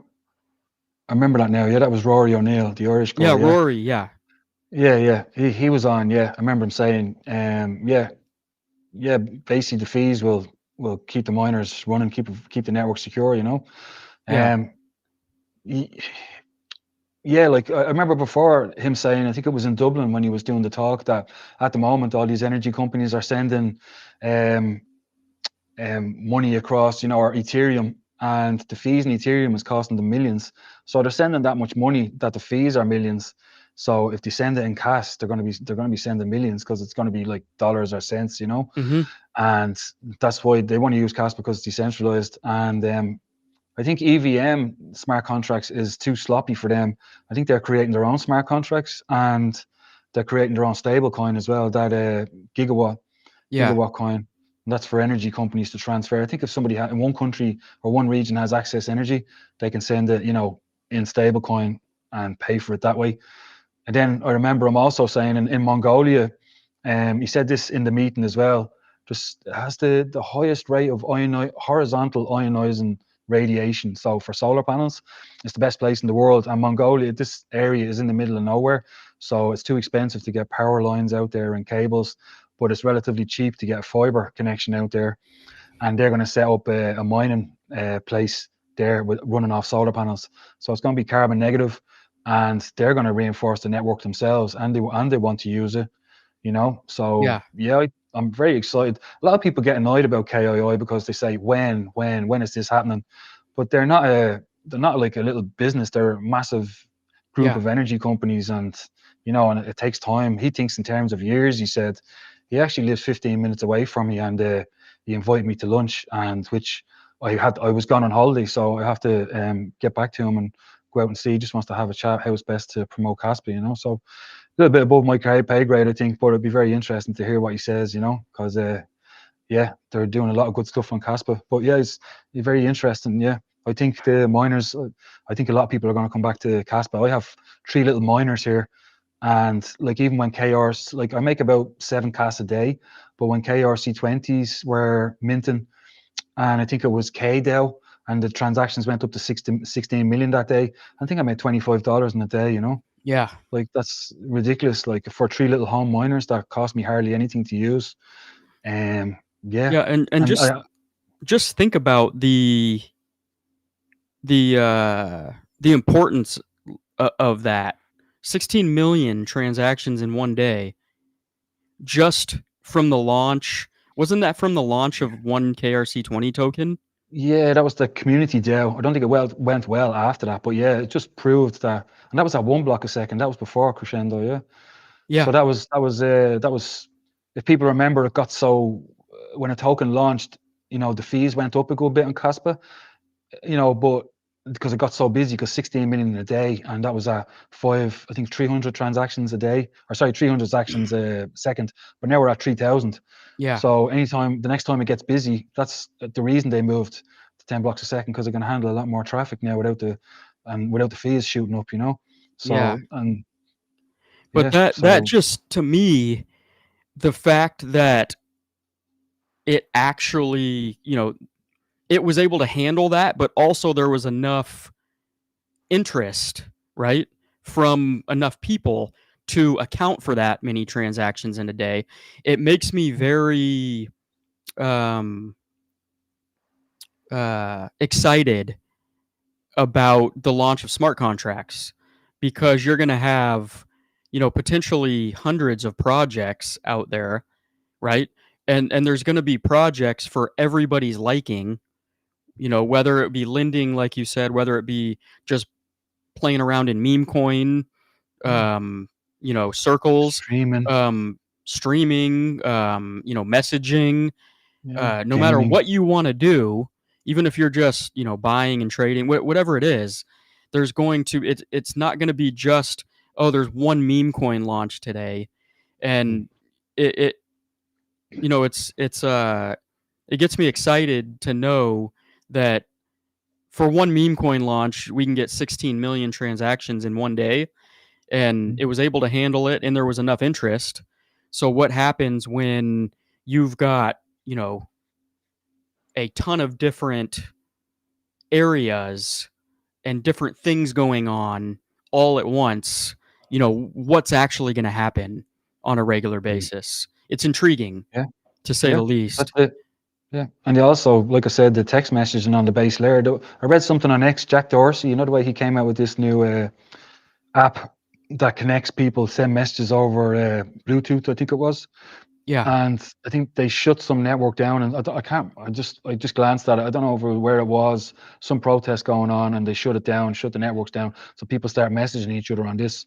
Speaker 2: I remember that now. Yeah, that was Rory O'Neill, the Irish
Speaker 1: yeah,
Speaker 2: guy. Yeah,
Speaker 1: Rory. Yeah.
Speaker 2: yeah, yeah. He was on. Yeah, I remember him saying, yeah, yeah. Basically, the fees will keep the miners running, keep the network secure.
Speaker 1: Yeah.
Speaker 2: Um, y- yeah, like I remember before him saying, I think it was in Dublin when he was doing the talk, that at the moment all these energy companies are sending um, money across, or Ethereum, and the fees in Ethereum is costing them millions. So they're sending that much money that the fees are millions. So if they send it in cash, they're going to be sending millions, because it's going to be like dollars or cents.
Speaker 1: Mm-hmm.
Speaker 2: And that's why they want to use cash, because it's decentralized. And I think EVM smart contracts is too sloppy for them. I think they're creating their own smart contracts, and they're creating their own stable coin as well. That gigawatt
Speaker 1: Yeah.
Speaker 2: gigawatt coin. And that's for energy companies to transfer. I think if somebody in one country or one region has access energy, they can send it, in stable coin and pay for it that way. And then I remember him also saying in Mongolia, he said this in the meeting as well, just has the highest rate of horizontal ionizing radiation. So for solar panels, it's the best place in the world. And Mongolia, this area is in the middle of nowhere, so it's too expensive to get power lines out there and cables, but it's relatively cheap to get a fiber connection out there. And they're going to set up a mining place there with running off solar panels. So it's going to be carbon negative, and they're going to reinforce the network themselves, and they want to use it. So
Speaker 1: Yeah.
Speaker 2: yeah, I'm very excited. A lot of people get annoyed about KII because they say when is this happening? But they're not like a little business. They're a massive group
Speaker 1: Yeah.
Speaker 2: of energy companies, and it takes time. He thinks in terms of years. He said he actually lives 15 minutes away from me, and he invited me to lunch, and which I was gone on holiday, so I have to get back to him and go out and see. He just wants to have a chat how it's best to promote Kaspa. So a little bit above my pay grade, I think, but it'd be very interesting to hear what he says, because yeah, they're doing a lot of good stuff on Kaspa. But yeah, it's very interesting. Yeah, I think the miners, I think a lot of people are going to come back to Kaspa. I have three little miners here, and like even when KRs, like I make about 7 Kas a day, but when KRC20s were minting, and I think it was KDEL, and the transactions went up to 16 million that day, I think I made $25 in a day.
Speaker 1: Yeah.
Speaker 2: Like that's ridiculous. Like for three little home miners that cost me hardly anything to use. Yeah,
Speaker 1: Yeah. And
Speaker 2: and
Speaker 1: just think about the importance of that. 16 million transactions in one day, just from the launch. Wasn't that from the launch of one KRC20 token?
Speaker 2: yeah, that was the community DAO. I don't think it went well after that, but yeah, it just proved that, and that was at 1 block a second. That was before Crescendo, yeah.
Speaker 1: Yeah.
Speaker 2: So that was if people remember, it got so when a token launched, the fees went up a good bit on Caspa, but because it got so busy, because 16 million a day, and that was I think 300 transactions a day, or sorry, 300 transactions a second, but now we're at 3,000.
Speaker 1: Yeah.
Speaker 2: So the next time it gets busy, that's the reason they moved to 10 blocks a second, because they're going to handle a lot more traffic now without the fees shooting up.
Speaker 1: Yeah.
Speaker 2: So, and
Speaker 1: But
Speaker 2: yeah,
Speaker 1: that
Speaker 2: so
Speaker 1: just, to me, the fact that it actually, it was able to handle that, but also there was enough interest, right, from enough people to account for that many transactions in a day. It makes me very um, excited about the launch of smart contracts, because you're going to have, potentially hundreds of projects out there, right? And there's going to be projects for everybody's liking, whether it be lending, like you said, whether it be just playing around in meme coin,
Speaker 2: yeah,
Speaker 1: circles,
Speaker 2: streaming,
Speaker 1: streaming, messaging,
Speaker 2: yeah,
Speaker 1: no matter
Speaker 2: gaming,
Speaker 1: what you want to do, even if you're just, buying and trading, whatever it is, there's going to, it's not going to be just, oh, there's one meme coin launch today.
Speaker 2: mm,
Speaker 1: And it it gets me excited to know that for one meme coin launch, we can get 16 million transactions in one day, and
Speaker 2: mm,
Speaker 1: it was able to handle it, and there was enough interest. So what happens when you've got, a ton of different areas and different things going on all at once? What's actually going to happen on a regular
Speaker 2: mm,
Speaker 1: basis? It's intriguing,
Speaker 2: yeah,
Speaker 1: to say
Speaker 2: yeah,
Speaker 1: the
Speaker 2: that's
Speaker 1: least.
Speaker 2: it. Yeah, and also, like I said, the text messaging on the base layer. I read something on X, Jack Dorsey. The way he came out with this new app that connects people, send messages over Bluetooth, I think it was.
Speaker 1: Yeah.
Speaker 2: And I think they shut some network down, and I can't. I just glanced at it. I don't know where it was. Some protest going on, and they shut it down, shut the networks down. So people start messaging each other on this.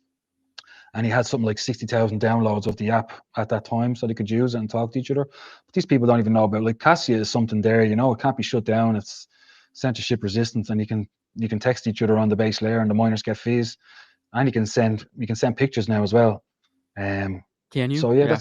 Speaker 2: And he had something like 60,000 downloads of the app at that time, so they could use it and talk to each other. But these people don't even know about. Like Cassia is something there, you know. It can't be shut down. It's censorship resistant, and you can text each other on the base layer, and the miners get fees. And you can send pictures now as well. Um,
Speaker 1: Can you?
Speaker 2: so yeah,
Speaker 1: Yeah.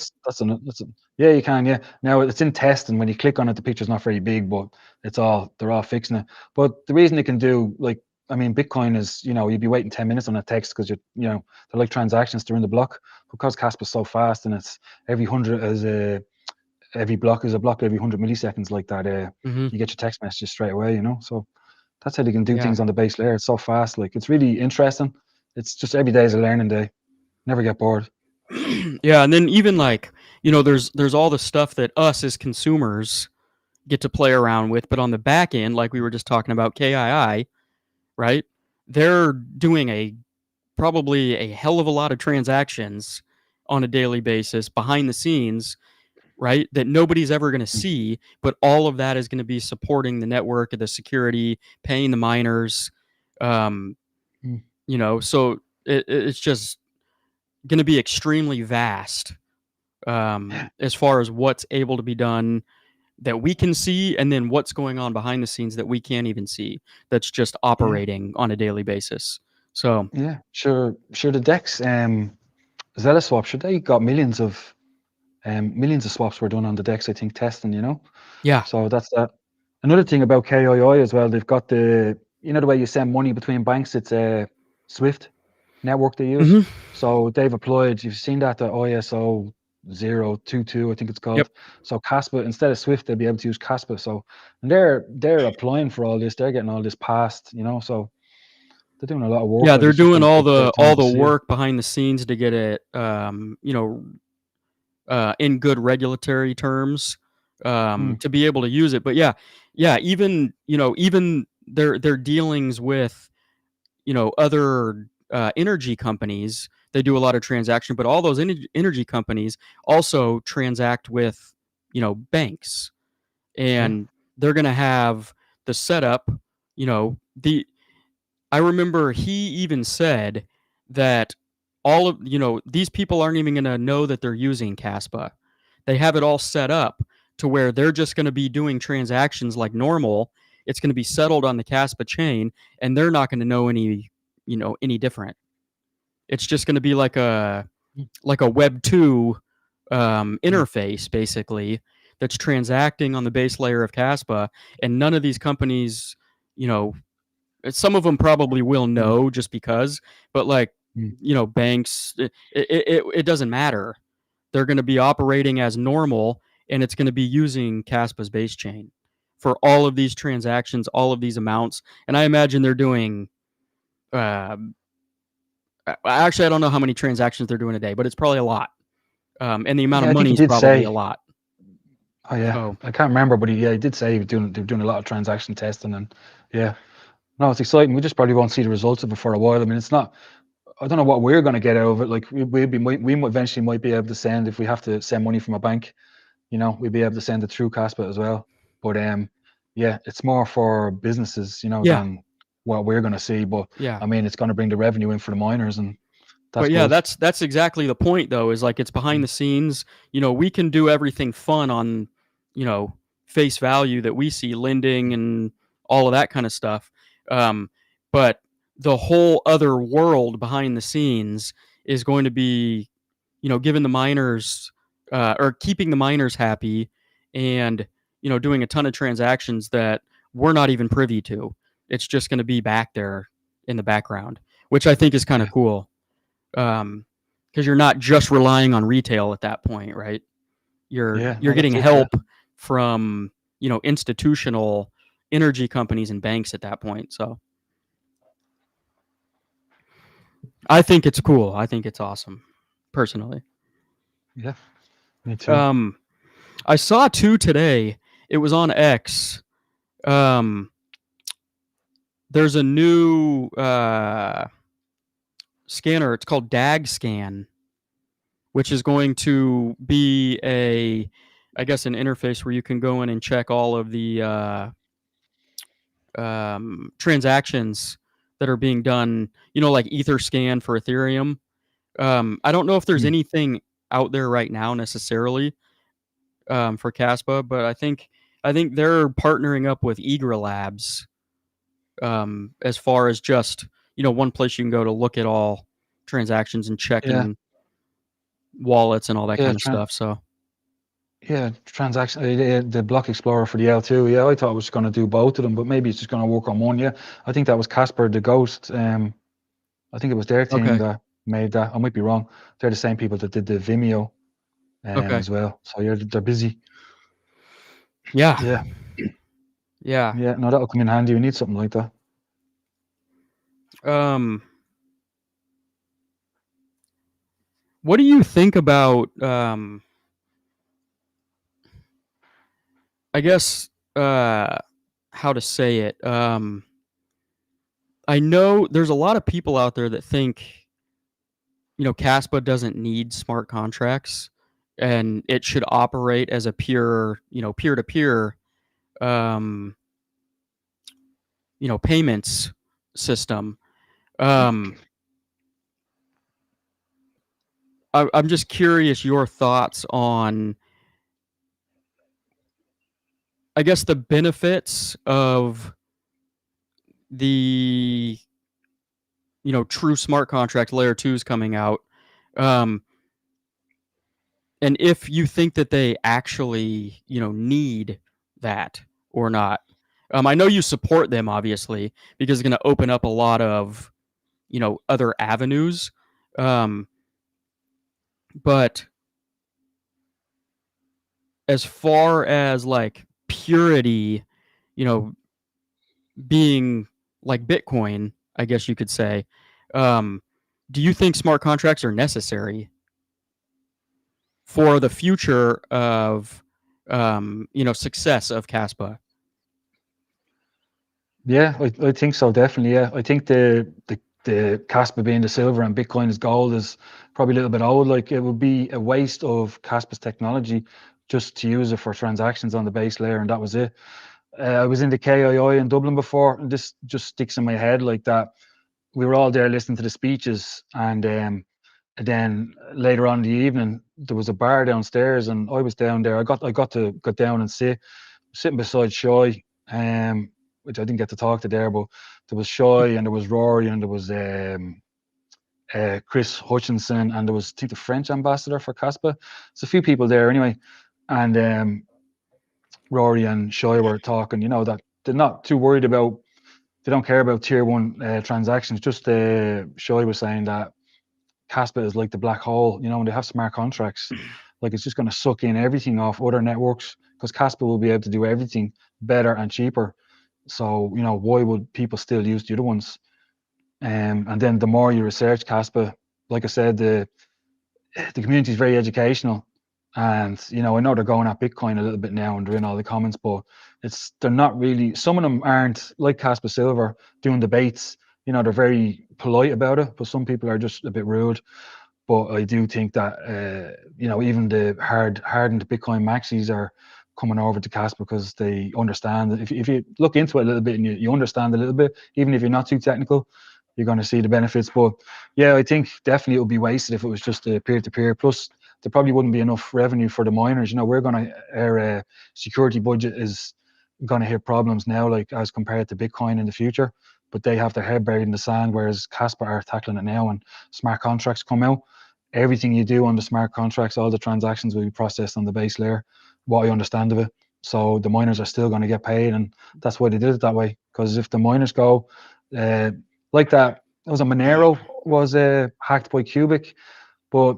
Speaker 2: yeah, you can. Yeah, now it's in test, and when you click on it, the picture's not very big, but they're all fixing it. But the reason they can do, like, I mean, Bitcoin is, you know, you'd be waiting 10 minutes on a text because you know, they're like transactions, they're in the block. Because Caspa's so fast, and it's every hundred as a every block is a block every 100 milliseconds, like that.
Speaker 1: Mm-hmm.
Speaker 2: You get your text messages straight away, you know. So that's how they can do
Speaker 1: Yeah.
Speaker 2: things on the base layer. It's so fast, like it's really interesting. It's just every day is a learning day. Never get bored.
Speaker 1: Yeah, and then even like, there's all the stuff that us as consumers get to play around with, but on the back end, like we were just talking about KII, right? They're doing probably a hell of a lot of transactions on a daily basis behind the scenes, right? That nobody's ever going to
Speaker 2: Mm,
Speaker 1: see, but all of that is going to be supporting the network, the security, paying the miners. Um,
Speaker 2: mm.
Speaker 1: so it's just going to be extremely vast, as far as what's able to be done that we can see, and then what's going on behind the scenes that we can't even see. That's just
Speaker 2: Yeah,
Speaker 1: operating on a daily basis. So
Speaker 2: yeah, sure. The Dex, Zella swap, sure, they got millions of swaps were done on the Dex. I think testing, you know.
Speaker 1: yeah.
Speaker 2: So that's that. Another thing about KII as well, they've got you know, the way you send money between banks, it's a Swift network they use.
Speaker 1: Hmm.
Speaker 2: So they've applied. You've seen that the ISO 022, I think it's
Speaker 1: Yep.
Speaker 2: called. So Caspa, instead of Swift, they'll be able to use Caspa. So, and they're applying for all this. They're getting all this passed, you know. So they're doing a lot of work.
Speaker 1: Yeah,
Speaker 2: Like
Speaker 1: they're
Speaker 2: it's just
Speaker 1: doing
Speaker 2: going to
Speaker 1: all
Speaker 2: take a bit
Speaker 1: the
Speaker 2: of time to see it.
Speaker 1: work behind the scenes to get it, in good regulatory terms,
Speaker 2: Mm,
Speaker 1: to be able to use it. But yeah, yeah, even their dealings with, other energy companies, they do a lot of transaction, but all those energy companies also transact with, banks,
Speaker 2: yeah,
Speaker 1: and they're going to have the setup, the I remember he even said that all of, these people aren't even going to know that they're using Caspa. They have it all set up to where they're just going to be doing transactions like normal. It's going to be settled on the Caspa chain, and they're not going to know any different. It's just going to be
Speaker 2: mm,
Speaker 1: like a Web 2,
Speaker 2: mm,
Speaker 1: interface, basically, that's transacting on the base layer of Caspa, and none of these companies, you know, some of them probably will
Speaker 2: mm,
Speaker 1: know just because, but like,
Speaker 2: mm.
Speaker 1: banks, it doesn't matter. They're going to be operating as normal, and it's going to be using Caspa's base chain for all of these transactions, all of these amounts. And I imagine they're doing, uh, actually, I don't know how many transactions they're doing a day, but it's probably a lot. And the amount of
Speaker 2: Yeah, I think
Speaker 1: money
Speaker 2: he
Speaker 1: is
Speaker 2: did
Speaker 1: probably a
Speaker 2: say.
Speaker 1: lot.
Speaker 2: Oh yeah,
Speaker 1: So
Speaker 2: I can't remember, but he did say they're doing a lot of transaction testing, and yeah, no, it's exciting. We just probably won't see the results of it for a while. I mean, it's not. I don't know what we're going to get out of it. Like we might eventually might be able to send, if we have to send money from a bank, you know, we'd be able to send it through Caspa as well. But yeah, it's more for businesses, you know,
Speaker 1: yeah,
Speaker 2: than what we're going to see. But
Speaker 1: yeah.
Speaker 2: I mean, it's going to bring the revenue in for the miners, and that's
Speaker 1: But yeah,
Speaker 2: good.
Speaker 1: that's exactly the point, though, is like it's behind
Speaker 2: Mm,
Speaker 1: the scenes. We can do everything fun on, you know, face value that we see, lending and all of that kind of stuff. Um, but the whole other world behind the scenes is going to be, giving the miners, or keeping the miners happy, and, doing a ton of transactions that we're not even privy to. It's just going to be back there in the background, which I think is kind of
Speaker 2: yeah,
Speaker 1: cool, because you're not just relying on retail at that point, right? You're
Speaker 2: yeah,
Speaker 1: you're
Speaker 2: no,
Speaker 1: getting
Speaker 2: that's it. Yeah,
Speaker 1: help from, institutional energy companies and banks at that point. So I think it's cool. I think it's awesome, personally.
Speaker 2: yeah, me too.
Speaker 1: Um, I saw two today. It was on X. Um, there's a new scanner. It's called DAG scan, which is going to be I guess, an interface where you can go in and check all of the transactions that are being done. Like Etherscan for Ethereum. I don't know if there's
Speaker 2: Hmm.
Speaker 1: anything out there right now necessarily for Kaspa, but I think they're partnering up with Eager Labs as far as just one place you can go to look at all transactions and
Speaker 2: Yeah,
Speaker 1: checking wallets and all that
Speaker 2: yeah,
Speaker 1: kind of stuff. So
Speaker 2: yeah, transaction. The block explorer for the L2. Yeah, I thought it was going to do both of them, but maybe it's just going to work on one. Yeah, I think that was Casper the Ghost. I think it was their team
Speaker 1: okay,
Speaker 2: that made that. I might be wrong. They're the same people that did the Vimeo
Speaker 1: okay,
Speaker 2: as well. So yeah, they're busy.
Speaker 1: yeah,
Speaker 2: Yeah,
Speaker 1: yeah.
Speaker 2: yeah. No, that'll come in handy. You need something like that.
Speaker 1: Um, what do you think about? I guess how to say it. I know there's a lot of people out there that think Caspa doesn't need smart contracts, and it should operate as a pure peer to peer um, payments system. Um, I'm just curious your thoughts on, I guess, the benefits of the true smart contract layer twos coming out, um, and if you think that they actually need that or not. I know you support them obviously because it's going to open up a lot of other avenues, um, but as far as like purity, you know, being like Bitcoin, I guess you could say, um, do you think smart contracts are necessary for the future of success of Caspa?
Speaker 2: Yeah, I think so, definitely. Yeah, I think the Caspa being the silver and Bitcoin is gold is probably a little bit old. Like it would be a waste of Caspa's technology just to use it for transactions on the base layer, and that was it. I was in the KII in Dublin before, and this just sticks in my head like that. We were all there listening to the speeches, and then later on in the evening there was a bar downstairs, and I was down there. I got to go down and sitting beside Shoy, which I didn't get to talk to there, but there was Shoy and there was Rory and there was Chris Hutchinson and there was, I think, the French ambassador for Caspa. There's a few people there anyway, and Rory and Shoy were talking. That they're not too worried about. They don't care about tier one transactions. Just Shoy was saying that Caspa is like the black hole. When they have smart contracts, like it's just going to suck in everything off other networks because Caspa will be able to do everything better and cheaper. So why would people still use the other ones? And then the more you research Caspa, like I said, the community is very educational, and I know they're going at Bitcoin a little bit now and they're in all the comments, but they're not really. Some of them aren't like Caspa Silver doing debates. They're very polite about it, but some people are just a bit rude. But I do think that even the hardened Bitcoin maxis are coming over to Caspa because they understand that if you look into it a little bit and you understand a little bit, even if you're not too technical, you're going to see the benefits. But yeah, I think definitely it would be wasted if it was just a peer-to-peer. Plus, there probably wouldn't be enough revenue for the miners. Our security budget is going to hit problems now, like as compared to Bitcoin in the future. But they have their head buried in the sand, whereas Caspa are tackling it now, and smart contracts come out. Everything you do on the smart contracts, all the transactions will be processed on the base layer. What I understand of it, so the miners are still going to get paid, and that's why they did it that way. Because if the miners go, uh, like that, it was a Monero was hacked by Cubic, but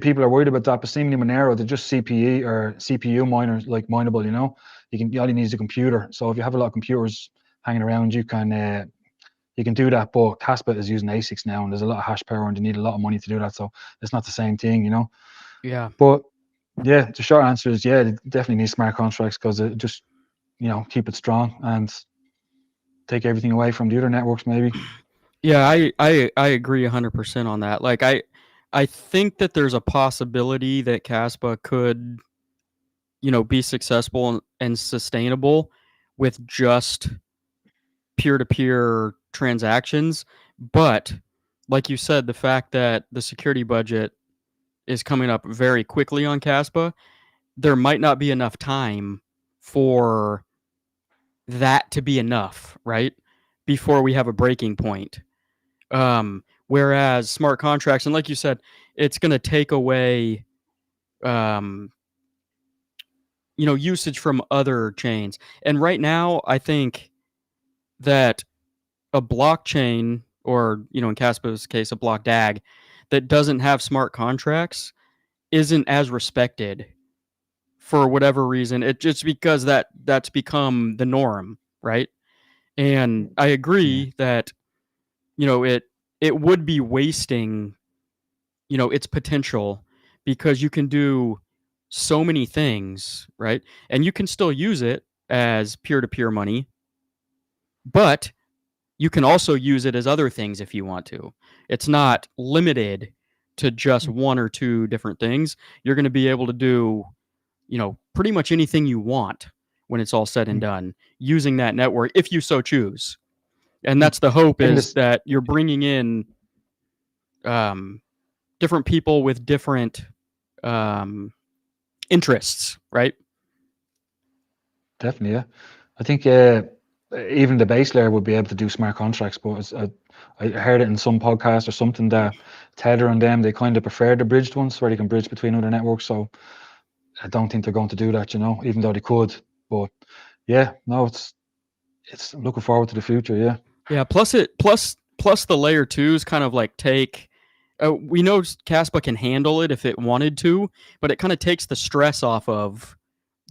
Speaker 2: people are worried about that. But seemingly Monero, they're just CPE or CPU miners, like mineable. You all you need is a computer. So if you have a lot of computers hanging around, you can do that. But Caspa is using ASICs now, and there's a lot of hash power, and they need a lot of money to do that. So it's not the same thing.
Speaker 1: Yeah.
Speaker 2: But yeah, the short answer is yeah, they definitely need smart contracts because it just keep it strong and take everything away from the other networks maybe.
Speaker 1: Yeah, I agree 100% on that. Like I think that there's a possibility that Caspa could, be successful and sustainable with just peer-to-peer transactions, but like you said, the fact that the security budget is coming up very quickly on Caspa, there might not be enough time for that to be enough, right? Before we have a breaking point. Whereas smart contracts, and like you said, it's going to take away, um, usage from other chains. And right now, I think that a blockchain, or in Caspa's case, a block DAG that doesn't have smart contracts isn't as respected for whatever reason. It just because that's become the norm, right? And I
Speaker 2: Yeah,
Speaker 1: agree that it would be wasting its potential, because you can do so many things, right? And you can still use it as peer-to-peer money, but you can also use it as other things if you want to. It's not limited to just one or two different things. You're going to be able to do, pretty much anything you want when it's all said and done using that network if you so choose. And that's the hope,
Speaker 2: even
Speaker 1: is
Speaker 2: this.
Speaker 1: that you're bringing in um, different people with different um, interests, right?
Speaker 2: Definitely, yeah. I think even the base layer would be able to do smart contracts, but I heard it in some podcast or something that Tether and them, they kind of prefer the bridged ones where they can bridge between other networks. So I don't think they're going to do that, even though they could. But yeah, no, it's looking forward to the future. Yeah.
Speaker 1: Yeah. Plus the layer twos kind of like take. We know Caspa can handle it if it wanted to, but it kind of takes the stress off of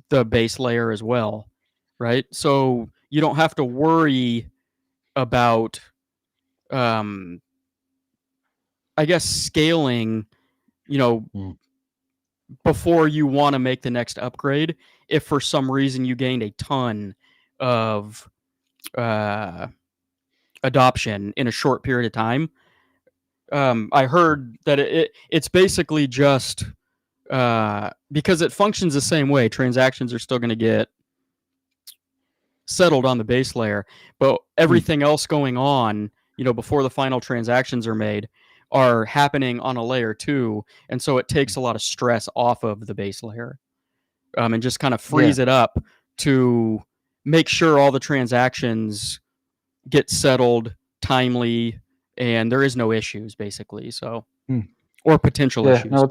Speaker 1: the base layer as well, right? So you don't have to worry about, um, I guess, scaling, you know,
Speaker 2: Mm.
Speaker 1: before you want to make the next upgrade. If for some reason you gained a ton of uh, adoption in a short period of time, I heard that it's basically just because it functions the same way. Transactions are still going to get settled on the base layer, but
Speaker 2: Mm.
Speaker 1: everything else going on, before the final transactions are made, are happening on a layer two, and so it takes a lot of stress off of the base layer, and just kind of
Speaker 2: Yeah.
Speaker 1: frees it up to make sure all the transactions get settled timely and there is no issues, basically. So,
Speaker 2: Mm.
Speaker 1: or potential
Speaker 2: Yeah.
Speaker 1: issues.
Speaker 2: No,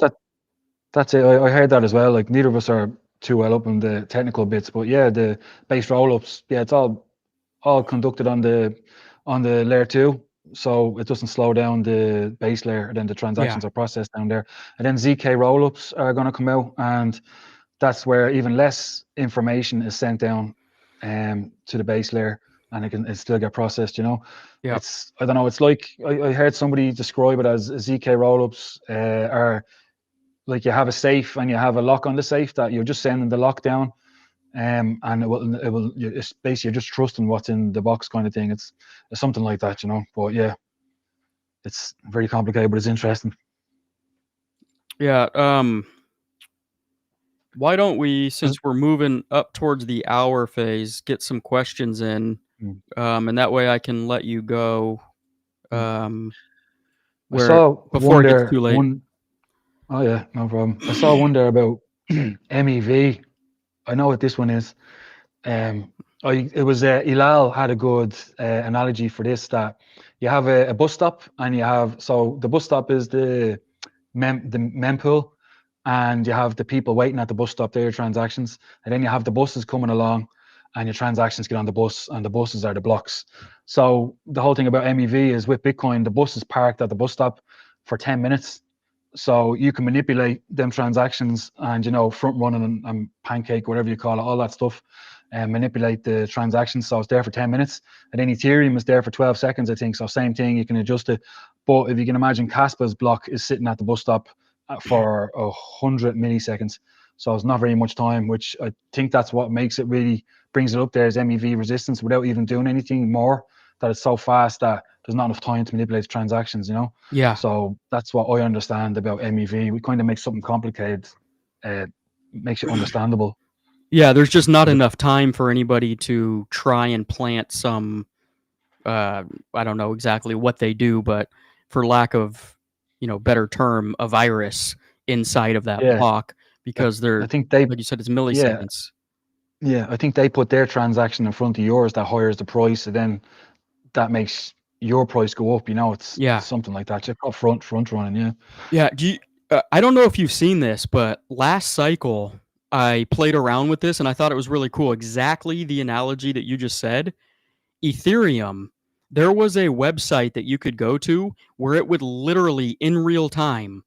Speaker 2: that's it. I heard that as well. Like neither of us are too well up in the technical bits, but yeah, the base roll-ups, yeah, it's all conducted on the layer two, so it doesn't slow down the base layer. Then the
Speaker 1: Yeah.
Speaker 2: transactions are processed down there, and then ZK rollups are going to come out, and that's where even less information is sent down to the base layer, and it still get processed.
Speaker 1: Yeah.
Speaker 2: It's I don't know. It's like I heard somebody describe it as ZK rollups are like you have a safe and you have a lock on the safe that you're just sending the lock down, and it's basically just trusting what's in the box kind of thing. It's something like that. But yeah, it's very complicated, but it's interesting.
Speaker 1: Yeah. Why don't we, since we're moving up towards the hour phase, get some questions in,
Speaker 2: Mm,
Speaker 1: and that way I can let you go,
Speaker 2: mm.
Speaker 1: um,
Speaker 2: I
Speaker 1: where
Speaker 2: saw
Speaker 1: before
Speaker 2: one
Speaker 1: it gets
Speaker 2: there.
Speaker 1: too late.
Speaker 2: One, oh yeah, no problem. I saw one there about MEV. I know what this one is. Um, it was Ilal had a good analogy for this, that you have a bus stop, and so the bus stop is the mempool, and you have the people waiting at the bus stop, their transactions, and then you have the buses coming along, and your transactions get on the bus, and the buses are the blocks. So the whole thing about MEV is, with Bitcoin, the bus is parked at the bus stop for 10 minutes. So you can manipulate them transactions, and front running and pancake, whatever you call it, all that stuff, and manipulate the transactions. So it's there for 10 minutes. And then Ethereum is there for 12 seconds, I think. So same thing, you can adjust it. But if you can imagine, Caspa's block is sitting at the bus stop for 100 milliseconds. So it's not very much time, which I think that's what makes it really, brings it up there, is MEV resistance, without even doing anything more, that it's so fast that there's not enough time to manipulate transactions, you know.
Speaker 1: Yeah.
Speaker 2: So that's what I understand about MEV. We kind of make something complicated, makes it understandable.
Speaker 1: Yeah, there's just not enough time for anybody to try and plant some I don't know exactly what they do, but for lack of, better term, a virus inside of that
Speaker 2: Yeah,
Speaker 1: block
Speaker 2: I,
Speaker 1: because they're,
Speaker 2: I think they,
Speaker 1: like you said, it's
Speaker 2: yeah,
Speaker 1: milliseconds.
Speaker 2: yeah, I think they put their transaction in front of yours that higher the price, and then that makes your price go up. You know, it's
Speaker 1: Yeah.
Speaker 2: something like that. Just front running. Yeah.
Speaker 1: Yeah. I don't know if you've seen this, but last cycle I played around with this and I thought it was really cool. Exactly the analogy that you just said. Ethereum, there was a website that you could go to where it would literally in real time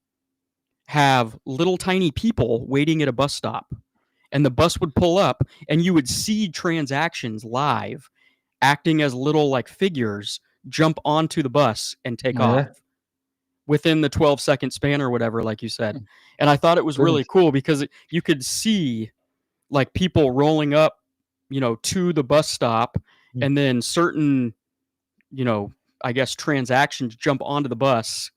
Speaker 1: have little tiny people waiting at a bus stop. And the bus would pull up and you would see transactions live acting as little like figures jump onto the bus and take
Speaker 2: Oh,
Speaker 1: off
Speaker 2: yeah.
Speaker 1: within the 12-second span or whatever, like you said. And I thought it was really
Speaker 2: Brilliant.
Speaker 1: cool because you could see like people rolling up, to the bus stop
Speaker 2: Mm.
Speaker 1: and then certain, I guess transactions jump onto the bus.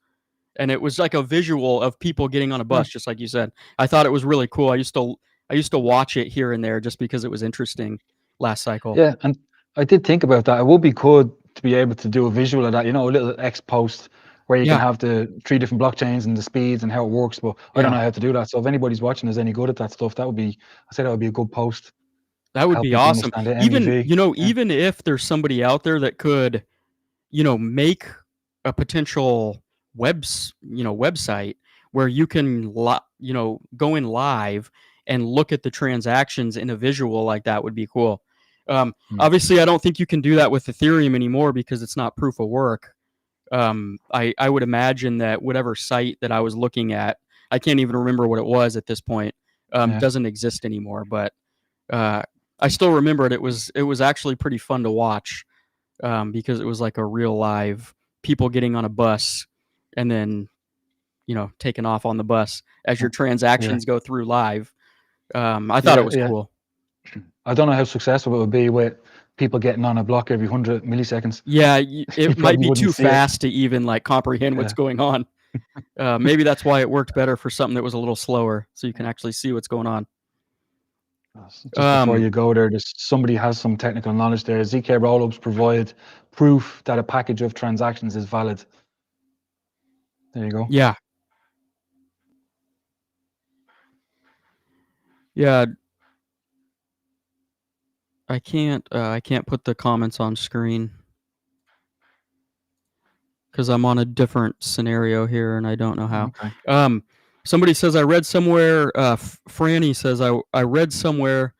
Speaker 1: And it was like a visual of people getting on a
Speaker 2: Yeah.
Speaker 1: bus, just like you said. I thought it was really cool. I used to watch it here and there just because it was interesting last cycle.
Speaker 2: Yeah, and I did think about that. It would be good to be able to do a visual of that, you know, a little X post where you can
Speaker 1: Yeah,
Speaker 2: have the 3 different blockchains and the speeds and how it works. But I don't
Speaker 1: yeah,
Speaker 2: know how to do that. So if anybody's watching is any good at that stuff, I say that would be a good post
Speaker 1: that
Speaker 2: to
Speaker 1: would
Speaker 2: help
Speaker 1: be
Speaker 2: people
Speaker 1: awesome.
Speaker 2: understand the
Speaker 1: Even
Speaker 2: MEV. Yeah.
Speaker 1: even if there's somebody out there that could, make a potential website where you can go in live and look at the transactions in a visual like that would be cool.
Speaker 2: Mm.
Speaker 1: Obviously, I don't think you can do that with Ethereum anymore because it's not proof of work. I would imagine that whatever site that I was looking at, I can't even remember what it was at this point,
Speaker 2: Yeah.
Speaker 1: doesn't exist anymore. But uh, I still remember it. It was actually pretty fun to watch because it was like a real live people getting on a bus and then taking off on the bus as your
Speaker 2: Yeah.
Speaker 1: transactions go through live. I thought it
Speaker 2: Yeah.
Speaker 1: was
Speaker 2: Yeah.
Speaker 1: cool.
Speaker 2: I don't know how successful it would be with people getting on a block every 100 milliseconds.
Speaker 1: Yeah,
Speaker 2: You
Speaker 1: it might
Speaker 2: probably
Speaker 1: be
Speaker 2: wouldn't
Speaker 1: too
Speaker 2: see it.
Speaker 1: fast to even like comprehend what's
Speaker 2: Yeah.
Speaker 1: going on. Maybe that's why it worked better for something that was a little slower, so you can actually see what's going on.
Speaker 2: Just before
Speaker 1: Um,
Speaker 2: you go there, somebody has some technical knowledge there. ZK rollups provide proof that a package of transactions is valid. There you go.
Speaker 1: yeah, yeah. I can't put the comments on screen because I'm on a different scenario here and I don't know how.
Speaker 2: Okay.
Speaker 1: Somebody says I read somewhere. Franny says I read somewhere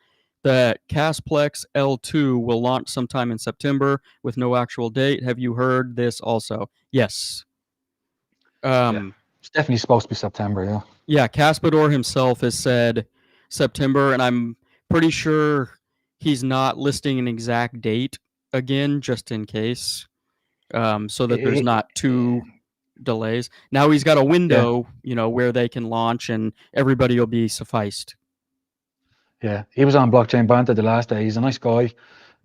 Speaker 1: that Casplex L2 will launch sometime in September with no actual date. Have you heard this also? Yes.
Speaker 2: Yeah.
Speaker 1: Um,
Speaker 2: It's definitely supposed to be September, yeah.
Speaker 1: yeah, Caspador himself has said September, and I'm pretty sure he's not listing an exact date again, just in case, so that there's
Speaker 2: It-
Speaker 1: not two delays. Now he's got a
Speaker 2: yeah,
Speaker 1: window, where they can launch, and everybody will be sufficed.
Speaker 2: yeah. He was on blockchain banter the last day. He's a nice guy,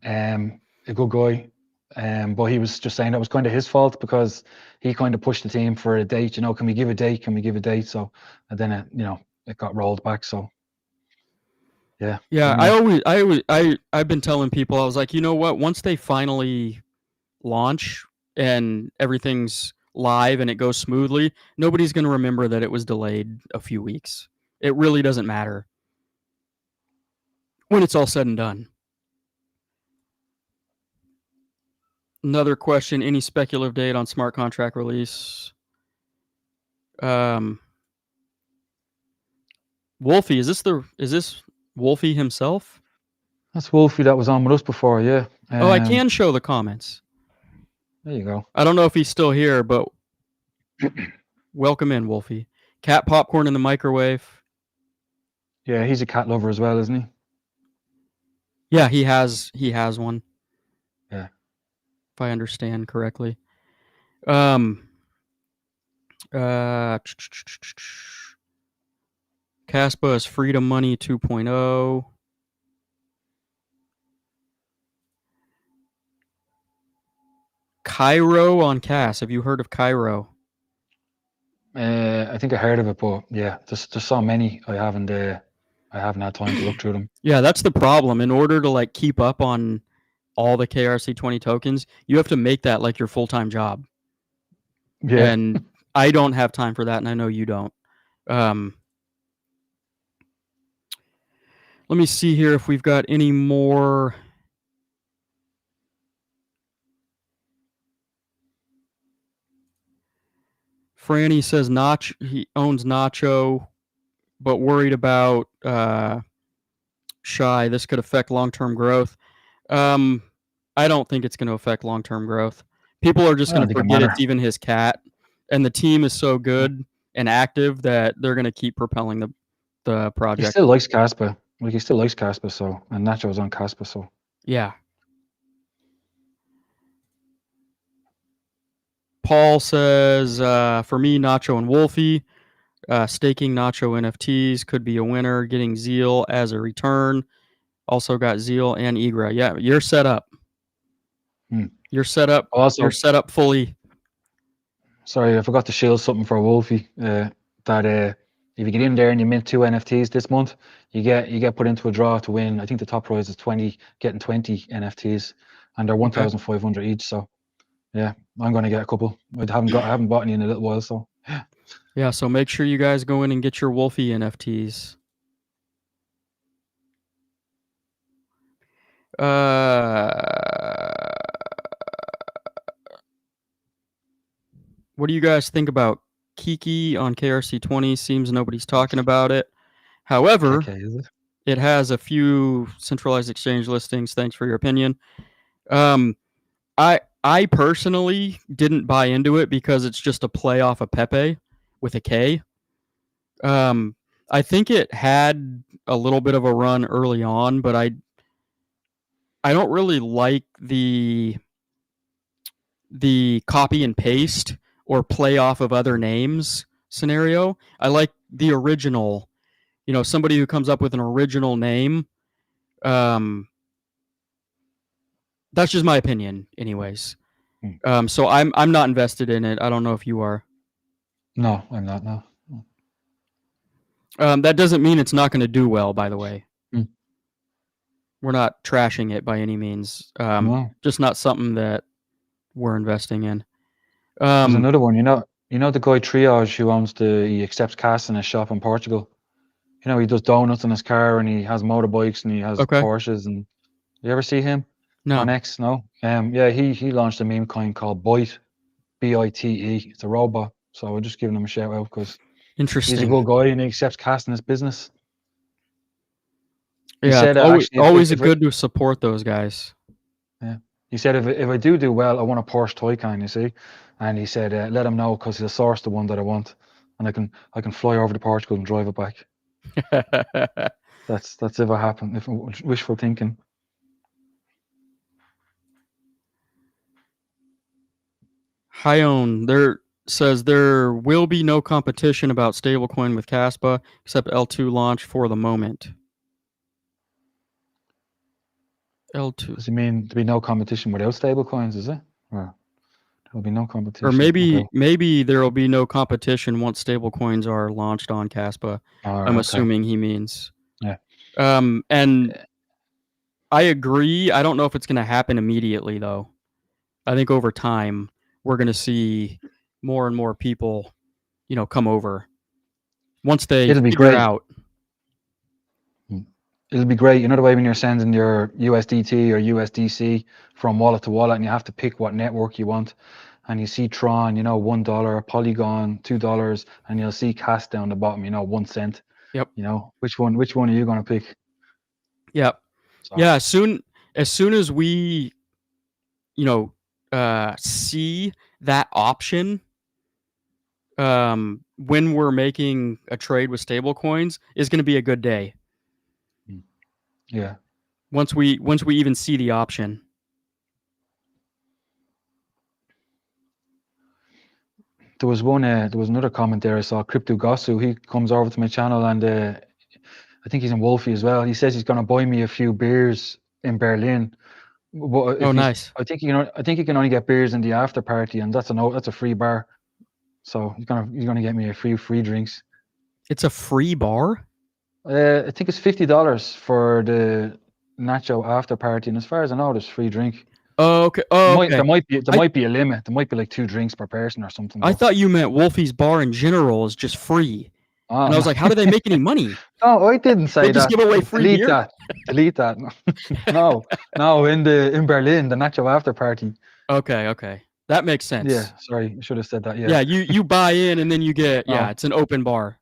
Speaker 2: a good guy. But he was just saying that was kind of his fault because he kind of pushed the team for a date, you know, can we give a date? Can we give a date? So and then it got rolled back. So yeah,
Speaker 1: Yeah,
Speaker 2: don't know.
Speaker 1: I've been telling people I was like, you know what? Once they finally launch and everything's live and it goes smoothly, nobody's going to remember that it was delayed a few weeks. It really doesn't matter when it's all said and done. Another question, any speculative date on smart contract release? Um, Wolfie, is this Wolfie himself?
Speaker 2: That's Wolfie that was on with us before, yeah.
Speaker 1: Oh, I can show the comments.
Speaker 2: There you go.
Speaker 1: I don't know if he's still here, but welcome in, Wolfie. Cat popcorn in the microwave.
Speaker 2: Yeah, he's a cat lover as well, isn't he?
Speaker 1: Yeah, he has one,
Speaker 2: Yeah.
Speaker 1: if I understand correctly. Um uh Kaspa is Freedom Money 2.0. Cairo on Cass. Have you heard of Cairo?
Speaker 2: I think I heard of it, but yeah, there's so many. I haven't had time to look through them.
Speaker 1: Yeah, that's the problem. In order to like keep up on all the KRC20 tokens, you have to make that like your full-time job.
Speaker 2: Yeah.
Speaker 1: And I don't have time for that, and I know you don't. Let me see here if we've got any more. Franny says he owns Nacho, but worried about Shy. This could affect long-term growth. I don't think it's going to affect long-term growth. People are just
Speaker 2: I
Speaker 1: going
Speaker 2: don't
Speaker 1: to
Speaker 2: think it
Speaker 1: forget
Speaker 2: matter.
Speaker 1: it's even his cat, and the team is so good and active that they're going to keep propelling the
Speaker 2: He
Speaker 1: project.
Speaker 2: still likes Kaspa. Like he still likes Kaspa, so and Nacho's on Kaspa, so
Speaker 1: Yeah. Paul says, for me, Nacho and Wolfie, staking Nacho NFTs could be a winner. Getting Zeal as a return. Also got Zeal and Igra. Yeah, you're set up. You're set up.
Speaker 2: Also,
Speaker 1: You're set up fully.
Speaker 2: sorry, I forgot to shield something for Wolfie. That if you get in there and you mint 2 NFTs this month, you get put into a draw to win. I think the top prize is 20, getting 20 NFTs, and they're 1,500 each. So yeah, I'm gonna get a couple. I haven't bought any in a little while, so
Speaker 1: Yeah, so make sure you guys go in and get your Wolfie NFTs. What do you guys think about Kiki on KRC20? Seems nobody's talking about it. However,
Speaker 2: KK, is it?
Speaker 1: it has a few centralized exchange listings. Thanks for your opinion. I personally didn't buy into it because it's just a play off of Pepe with a K. I think it had a little bit of a run early on, but I don't really like the copy and paste or play off of other names scenario. I like the original, somebody who comes up with an original name. That's just my opinion, anyways. So I'm not invested in it. I don't know if you are.
Speaker 2: No, I'm not. No.
Speaker 1: That doesn't mean it's not going to do well, by the way.
Speaker 2: Mm.
Speaker 1: We're not trashing it by any means.
Speaker 2: No.
Speaker 1: Just not something that we're investing in.
Speaker 2: There's another one. You know the guy Triage who he accepts cash in a shop in Portugal. He does donuts in his car and he has motorbikes and he has
Speaker 1: Okay.
Speaker 2: Porsches. And you ever see him?
Speaker 1: No.
Speaker 2: On X? No. Yeah, he launched a meme coin called Byte, BITE. It's a robot. So we're just giving him a shout out because
Speaker 1: Interesting.
Speaker 2: he's a good guy and he accepts cash in his business. He
Speaker 1: Yeah,
Speaker 2: said,
Speaker 1: it's always
Speaker 2: if
Speaker 1: good to support those guys.
Speaker 2: Yeah, he said if I do well, I want a Porsche Taycan. You see, and he said let him know because he'll source the one that I want, and I can fly over to Portugal and drive it back. That's if it happened. If wishful thinking.
Speaker 1: Hyon says there will be no competition about stablecoin with Kaspa except L2 launch for the moment. L2.
Speaker 2: Does he mean there'll be no competition without stablecoins? Is it? Or there'll be no competition.
Speaker 1: Or maybe there will be no competition once stablecoins are launched on Kaspa. I'm assuming he means.
Speaker 2: Yeah.
Speaker 1: And I agree. I don't know if it's going to happen immediately though. I think over time we're going to see more and more people, come over once they
Speaker 2: It'll be
Speaker 1: figure
Speaker 2: great.
Speaker 1: out.
Speaker 2: It'll be great. You know the way when you're sending your USDT or USDC from wallet to wallet and you have to pick what network you want. And you see Tron, $1, Polygon, $2, and you'll see Cast down the bottom, 1 cent.
Speaker 1: Yep.
Speaker 2: Which one are you going to pick?
Speaker 1: Yep. So. Yeah. As soon as we, see that option, when we're making a trade with stablecoins is going to be a good day.
Speaker 2: Yeah.
Speaker 1: Once we even see the option.
Speaker 2: There was another comment there I saw. Crypto Gosu, he comes over to my channel and I think he's in Wolfie as well. He says he's going to buy me a few beers in Berlin But
Speaker 1: Oh,
Speaker 2: if he's,
Speaker 1: nice.
Speaker 2: I think you can only get beers in the after party, and that's a free bar. So he's gonna get me a free drinks.
Speaker 1: It's a free bar?
Speaker 2: I think it's $50 for the nacho after party, and as far as I know, there's free drink.
Speaker 1: Oh, okay. Oh, okay.
Speaker 2: There
Speaker 1: I
Speaker 2: might be a limit. There might be like 2 drinks per person or something.
Speaker 1: I
Speaker 2: But
Speaker 1: thought you meant Wolfie's Bar in general is just free. And I was
Speaker 2: no,
Speaker 1: like, how do they make any money?
Speaker 2: no, I didn't
Speaker 1: They
Speaker 2: say
Speaker 1: just
Speaker 2: that.
Speaker 1: give away free
Speaker 2: Delete
Speaker 1: beer?
Speaker 2: that. Delete that. No, no. In Berlin, the nacho after party.
Speaker 1: Okay. That makes sense.
Speaker 2: Yeah, sorry, I should have said that.
Speaker 1: Yeah, you buy in and then you get
Speaker 2: Oh.
Speaker 1: it's an open bar.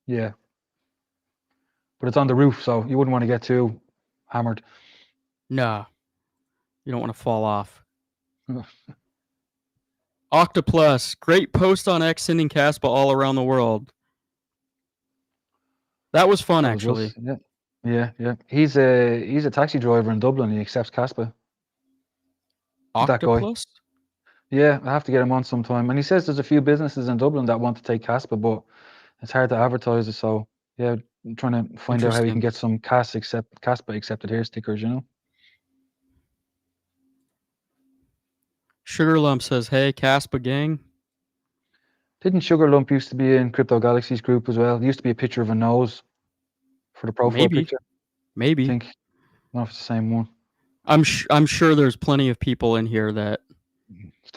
Speaker 2: Yeah, but it's on the roof, so you wouldn't want to get too hammered.
Speaker 1: No. You don't want to fall off. Octoplus, great post on X sending Kaspa all around the world. That was fun, actually.
Speaker 2: Yeah. He's a taxi driver in Dublin. He accepts Kaspa. That guy.
Speaker 1: Octoplus?
Speaker 2: Yeah, I have to get him on sometime. And he says there's a few businesses in Dublin that want to take Kaspa, but it's hard to advertise it. So yeah, I'm trying to find out how you can get some Kaspa accepted here stickers.
Speaker 1: Sugar Lump says, "Hey, Kaspa gang."
Speaker 2: Didn't Sugar Lump used to be in Crypto Galaxies group as well? There used to be a picture of a nose for the profile picture.
Speaker 1: Maybe.
Speaker 2: I think. I don't know if it's the same one.
Speaker 1: I'm sure there's plenty of people in here that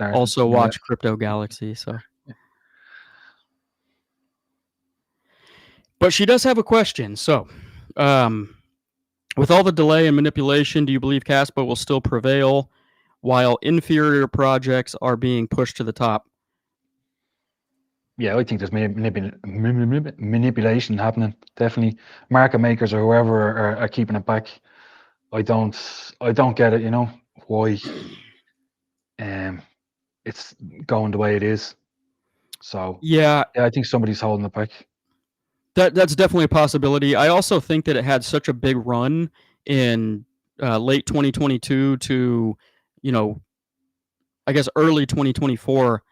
Speaker 1: also watch Crypto Galaxy. So, but she does have a question. So, with all the delay and manipulation, do you believe Kaspa will still prevail while inferior projects are being pushed to the top?
Speaker 2: Yeah, I think there's manipulation happening. Definitely, market makers or whoever are keeping it back. I don't get it. Why? It's going the way it is. So
Speaker 1: yeah,
Speaker 2: I think somebody's holding it back.
Speaker 1: That's definitely a possibility. I also think that it had such a big run in late 2022 to, I guess early 2024,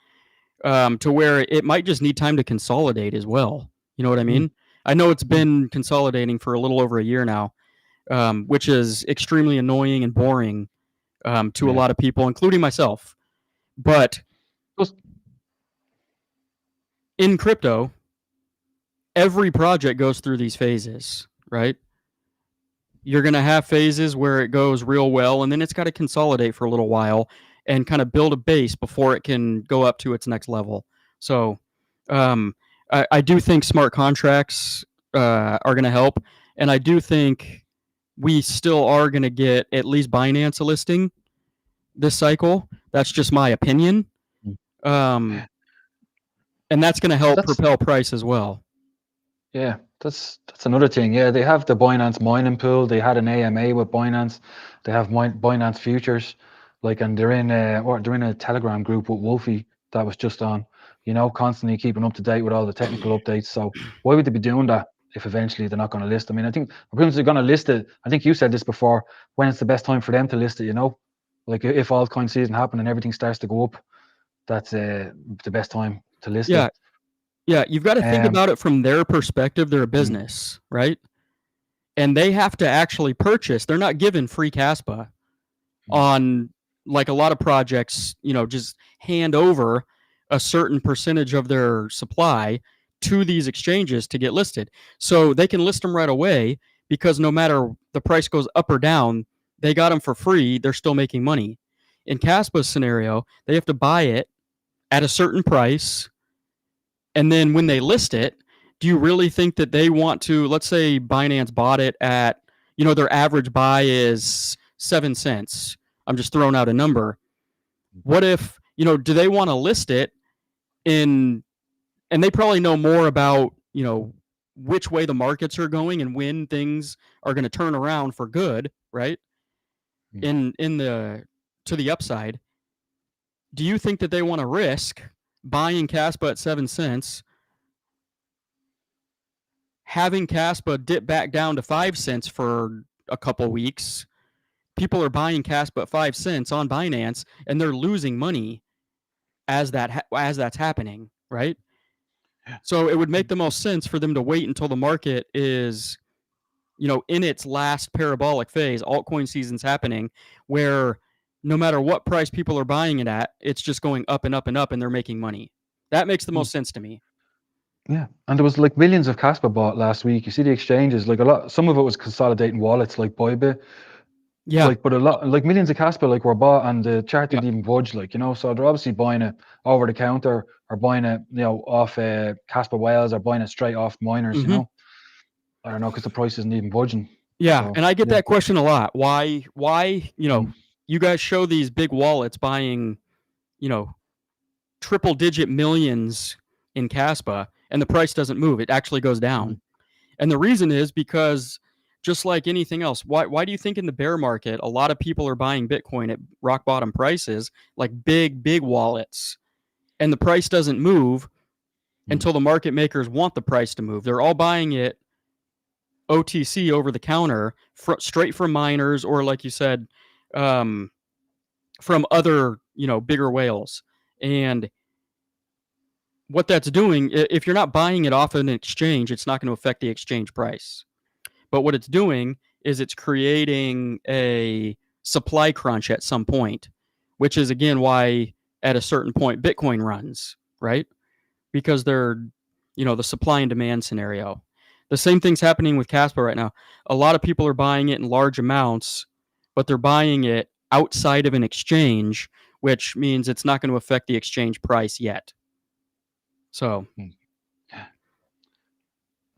Speaker 1: to where it might just need time to consolidate as well. You know what I mean? I know it's been consolidating for a little over a year now, which is extremely annoying and boring to a lot of people, including myself. But in crypto, every project goes through these phases, right? You're going to have phases where it goes real well, and then it's got to consolidate for a little while and kind of build a base before it can go up to its next level. So I do think smart contracts are going to help, and I do think we still are going to get at least Binance a listing this cycle. That's just my opinion. And that's going to help propel price as well.
Speaker 2: Yeah, that's another thing. Yeah, they have the Binance mining pool. They had an AMA with Binance. They have Binance futures, and they're in a Telegram group with Wolfie that was just on. Constantly keeping up to date with all the technical updates. So why would they be doing that if eventually they're not going to list? I mean, I think they're going to list it. I think you said this before. When it's the best time for them to list it, if altcoin season happen and everything starts to go up, that's the best time to list it.
Speaker 1: Yeah, you've got to think about it from their perspective. They're a business, right? And they have to actually purchase. They're not given free Kaspa on like a lot of projects, just hand over a certain percentage of their supply to these exchanges to get listed. So they can list them right away because no matter the price goes up or down, they got them for free. They're still making money. In Kaspa's scenario, they have to buy it at a certain price. And then when they list it, do you really think that they want to, let's say Binance bought it at, their average buy is 7 cents. I'm just throwing out a number. What if, do they want to list it and they probably know more about, which way the markets are going and when things are going to turn around for good, right? To the upside. Do you think that they want to risk buying Kaspa at 7 cents, having Kaspa dip back down to 5 cents for a couple weeks? People are buying Kaspa at 5 cents on Binance, and they're losing money as that's happening, right? So it would make the most sense for them to wait until the market is, in its last parabolic phase, altcoin season's happening, where no matter what price people are buying it at, it's just going up and up and up, and they're making money. That makes the most sense to me.
Speaker 2: Yeah, and there was like millions of Kaspa bought last week. You see the exchanges, like a lot. Some of it was consolidating wallets, like Bybit.
Speaker 1: Yeah.
Speaker 2: Like, but a lot, like millions of Kaspa, like were bought, and the chart
Speaker 1: Yeah.
Speaker 2: didn't even budge. Like, so they're obviously buying it over the counter, or buying it, off Kaspa whales, or buying it straight off miners.
Speaker 1: Mm-hmm.
Speaker 2: I don't know, because the price isn't even budging.
Speaker 1: Yeah,
Speaker 2: So
Speaker 1: and I get
Speaker 2: yeah.
Speaker 1: that question a lot. Why,
Speaker 2: Mm.
Speaker 1: you guys show these big wallets buying, triple digit millions in Kaspa, and the price doesn't move. It actually goes down.
Speaker 2: Mm.
Speaker 1: And the reason is because just like anything else, why do you think in the bear market a lot of people are buying Bitcoin at rock bottom prices, like big wallets, and the price doesn't move until the market makers want the price to move? They're all buying it OTC, over the counter, straight from miners, or like you said, from other bigger whales. And what that's doing, if you're not buying it off an exchange, it's not going to affect the exchange price. But what it's doing is it's creating a supply crunch at some point, which is again why at a certain point Bitcoin runs, right? Because they're, the supply and demand scenario. The same thing's happening with Kaspa right now. A lot of people are buying it in large amounts, but they're buying it outside of an exchange, which means it's not going to affect the exchange price yet. So,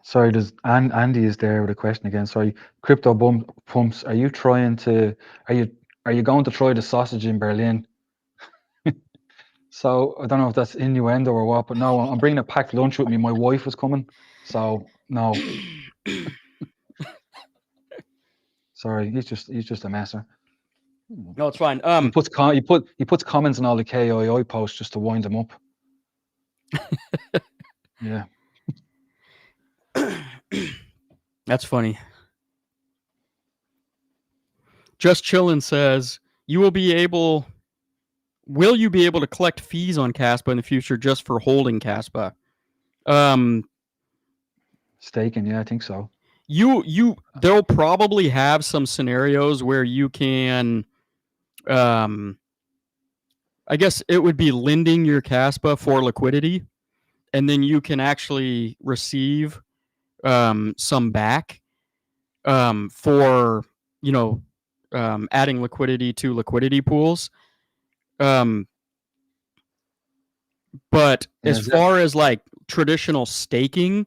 Speaker 2: sorry, Andy is there with a question again. Sorry, crypto pumps. Are you going to try the sausage in Berlin? So I don't know if that's innuendo or what, but no, I'm bringing a packed lunch with me. My wife was coming, so no. Sorry, he's just a messer.
Speaker 1: No, it's fine.
Speaker 2: He puts comments on all the KII posts just to wind them up. Yeah.
Speaker 1: That's funny. Just Chillin' says, will you be able to collect fees on Kaspa in the future just for holding Kaspa?
Speaker 2: Staking, yeah, I think so.
Speaker 1: They'll probably have some scenarios where you can, I guess it would be lending your Kaspa for liquidity, and then you can actually receive some back for adding liquidity to liquidity pools. But as far as like traditional staking,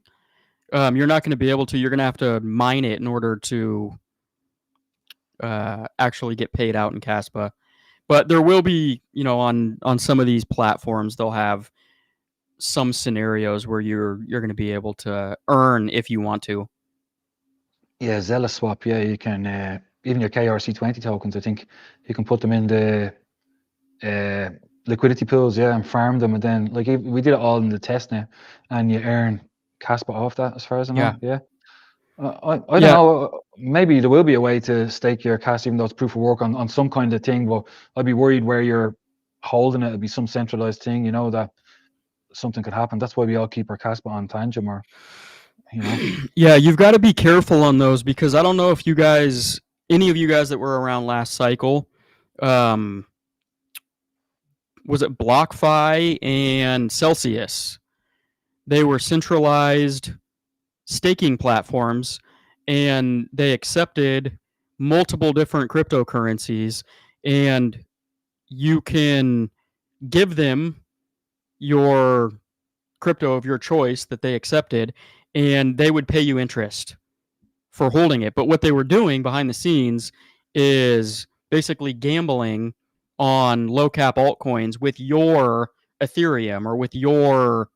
Speaker 1: you're not going to be able to. You're going to have to mine it in order to actually get paid out in Kaspa. But there will be, on some of these platforms, they'll have some scenarios where you're going to be able to earn if you want to.
Speaker 2: Yeah, Zealous Swap. Yeah, you can even your KRC20 tokens. I think you can put them in the liquidity pools, yeah, and farm them, and then like we did it all in the test now, and you earn Kaspa off that, as far as I know. Yeah. I don't know. Maybe there will be a way to stake your cash, even though it's proof of work on some kind of thing. But I'd be worried where you're holding it. It'd be some centralized thing, that something could happen. That's why we all keep our Kaspa on Tangent, or
Speaker 1: Yeah, you've got to be careful on those, because I don't know if any of you guys that were around last cycle, was it BlockFi and Celsius? They were centralized staking platforms, and they accepted multiple different cryptocurrencies, and you can give them your crypto of your choice that they accepted, and they would pay you interest for holding it. But what they were doing behind the scenes is basically gambling on low cap altcoins with your Ethereum or with your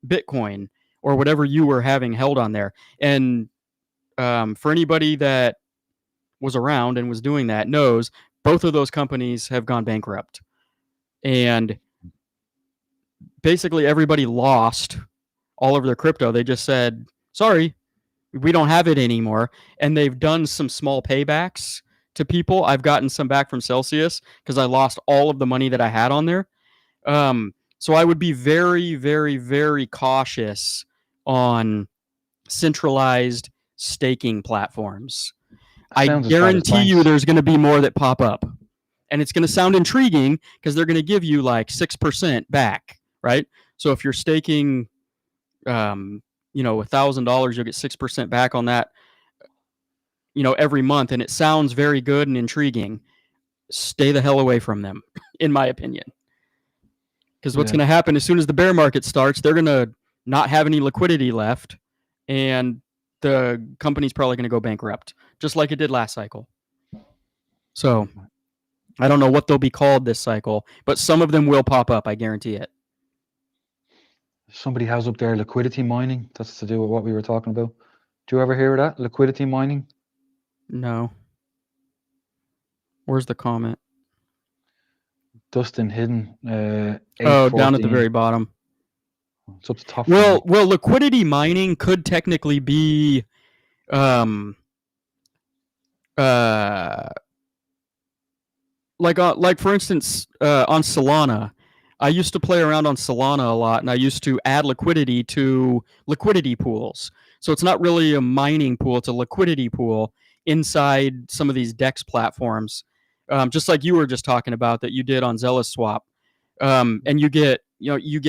Speaker 1: Bitcoin or whatever you were having held on there. And for anybody that was around and was doing that knows both of those companies have gone bankrupt. And basically everybody lost all of their crypto. They just said, sorry, we don't have it anymore. And they've done some small paybacks to people. I've gotten some back from Celsius because I lost all of the money that I had on there. So I would be very, very, very cautious on centralized staking platforms. I guarantee you there's going to be more that pop up. And it's going to sound intriguing because they're going to give you like 6% back, right? So if you're staking, $1,000, you'll get 6% back on that, every month, and it sounds very good and intriguing. Stay the hell away from them, in my opinion. Because what's going to happen as soon as the bear market starts, they're going to not have any liquidity left, and the company's probably going to go bankrupt, just like it did last cycle. So I don't know what they'll be called this cycle, but some of them will pop up. I guarantee it.
Speaker 2: Somebody has up there liquidity mining. That's to do with what we were talking about. Do you ever hear of that? Liquidity mining?
Speaker 1: No. Where's the comment?
Speaker 2: Dustin Hidden.
Speaker 1: Down at the very bottom.
Speaker 2: It's up the top.
Speaker 1: Well, liquidity mining could technically be, like for instance, on Solana. I used to play around on Solana a lot, and I used to add liquidity to liquidity pools. So it's not really a mining pool; it's a liquidity pool inside some of these DEX platforms, just like you were just talking about that you did on Zealous Swap, and you get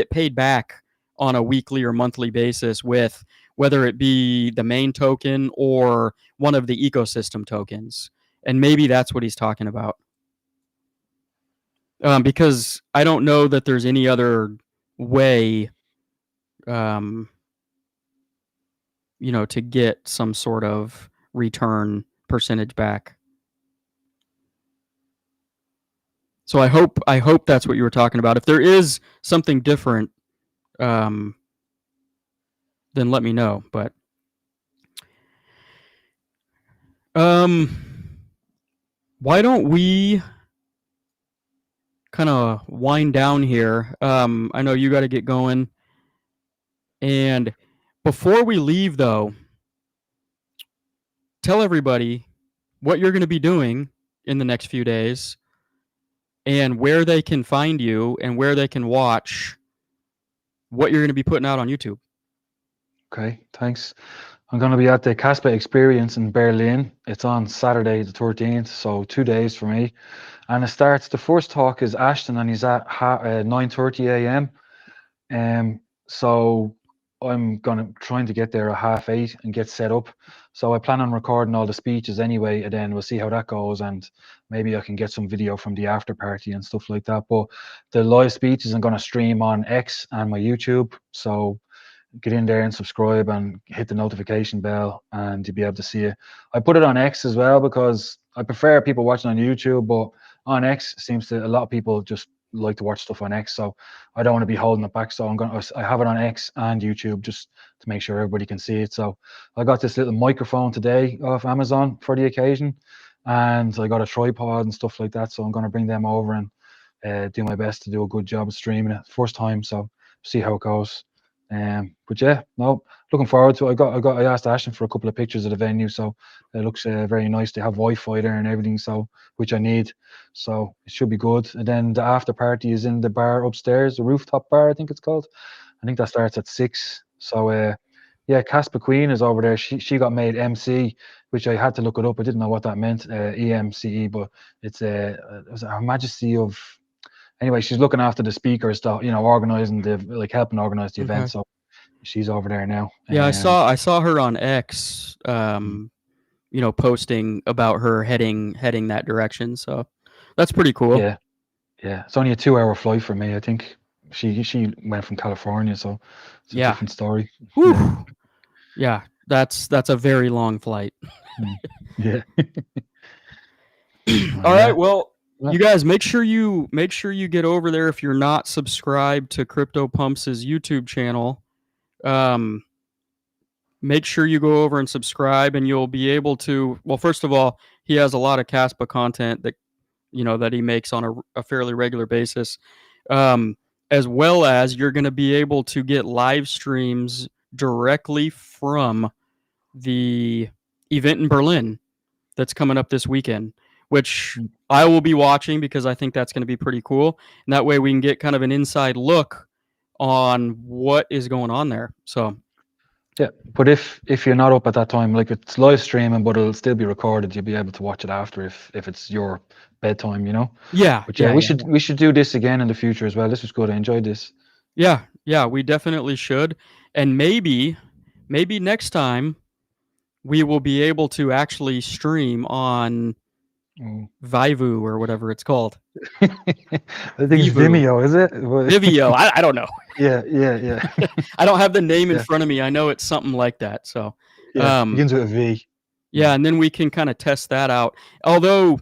Speaker 1: paid back on a weekly or monthly basis with whether it be the main token or one of the ecosystem tokens, and maybe that's what he's talking about. Because I don't know that there's any other way, to get some sort of return percentage back. So I hope that's what you were talking about. If there is something different, then let me know. But why don't we kind of wind down here? I know you got to get going. And before we leave, though, tell everybody what you're going to be doing in the next few days and where they can find you and where they can watch what you're going to be putting out on YouTube.
Speaker 2: Okay, thanks. I'm going to be at the Kaspa experience in Berlin. It's on Saturday the 13th, so 2 days for me. And it starts, the first talk is Ashton, and he's at 9:30 a.m. So I'm trying to get there at 8:30 and get set up. So I plan on recording all the speeches anyway, and then we'll see how that goes, and maybe I can get some video from the after party and stuff like that. But the live speeches I'm going to stream on X and my YouTube. So get in there and subscribe and hit the notification bell, and you'll be able to see it. I put it on X as well because I prefer people watching on YouTube, but on X a lot of people just like to watch stuff on X, so I don't want to be holding it back. So I have it on X and YouTube just to make sure everybody can see it. So I got this little microphone today off Amazon for the occasion, and I got a tripod and stuff like that. So I'm going to bring them over and do my best to do a good job of streaming it first time. So see how it goes. But yeah, no, looking forward to it. I asked Ashton for a couple of pictures of the venue, so it looks very nice. They have Wi-Fi there and everything, so which I need, so it should be good. And then the after party is in the bar upstairs, the rooftop bar, I think it's called. I think that starts at 6. So yeah, Kaspa Queen is over there. She got made MC, which I had to look it up. I didn't know what that meant, EMCE, but it's Her Majesty of. Anyway, she's looking after the speakers, stuff, organizing helping organize the event. So she's over there now.
Speaker 1: Yeah, I saw her on X, posting about her heading that direction. So that's pretty cool.
Speaker 2: Yeah, it's only a 2-hour flight for me. I think she went from California, so it's a different story.
Speaker 1: Yeah, that's a very long flight.
Speaker 2: Yeah.
Speaker 1: All right, well. You guys, make sure you get over there if you're not subscribed to Crypto Pumps' YouTube channel. Make sure you go over and subscribe, and you'll be able to. Well, first of all, he has a lot of Kaspa content that that he makes on a fairly regular basis, as well as you're going to be able to get live streams directly from the event in Berlin that's coming up this weekend, which I will be watching because I think that's going to be pretty cool. And that way we can get kind of an inside look on what is going on there. So
Speaker 2: Yeah, but if you're not up at that time, like it's live streaming, but it'll still be recorded. You'll be able to watch it after if it's your bedtime, you know.
Speaker 1: Yeah,
Speaker 2: But yeah,
Speaker 1: yeah, yeah,
Speaker 2: we should do this again in the future as well. This was good. I enjoyed this.
Speaker 1: yeah, yeah. We definitely should, and maybe next time we will be able to actually stream on
Speaker 2: Oh.
Speaker 1: Vivu or whatever it's called.
Speaker 2: I think it's
Speaker 1: Vivu,
Speaker 2: Vimeo, is it?
Speaker 1: Vivio. I don't know.
Speaker 2: Yeah, yeah, yeah,
Speaker 1: I don't have the name in
Speaker 2: yeah,
Speaker 1: front of me. I know it's something like that. So,
Speaker 2: yeah. Begins with a V.
Speaker 1: yeah, and then we can kind of test that out. Although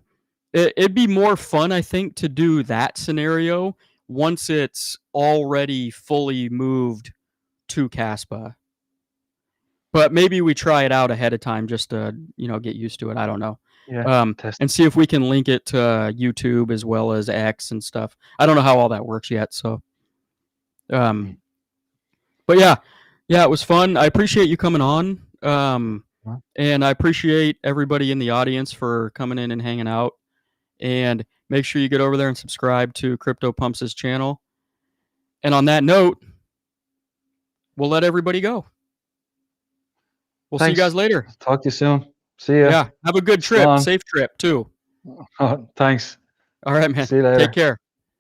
Speaker 1: it'd be more fun, I think, to do that scenario once it's already fully moved to Kaspa. But maybe we try it out ahead of time just to, get used to it. I don't know.
Speaker 2: Yeah, test.
Speaker 1: And see if we can link it to YouTube as well as X and stuff. I don't know how all that works yet. So, but yeah, it was fun. I appreciate you coming on. And I appreciate everybody in the audience for coming in and hanging out. And make sure you get over there and subscribe to Crypto Pumps' channel. And on that note, we'll let everybody go. We'll see you guys later.
Speaker 2: Talk to you soon. See ya.
Speaker 1: Yeah. Have a good trip. Safe trip too.
Speaker 2: Thanks.
Speaker 1: All right, man.
Speaker 2: See you later.
Speaker 1: Take care.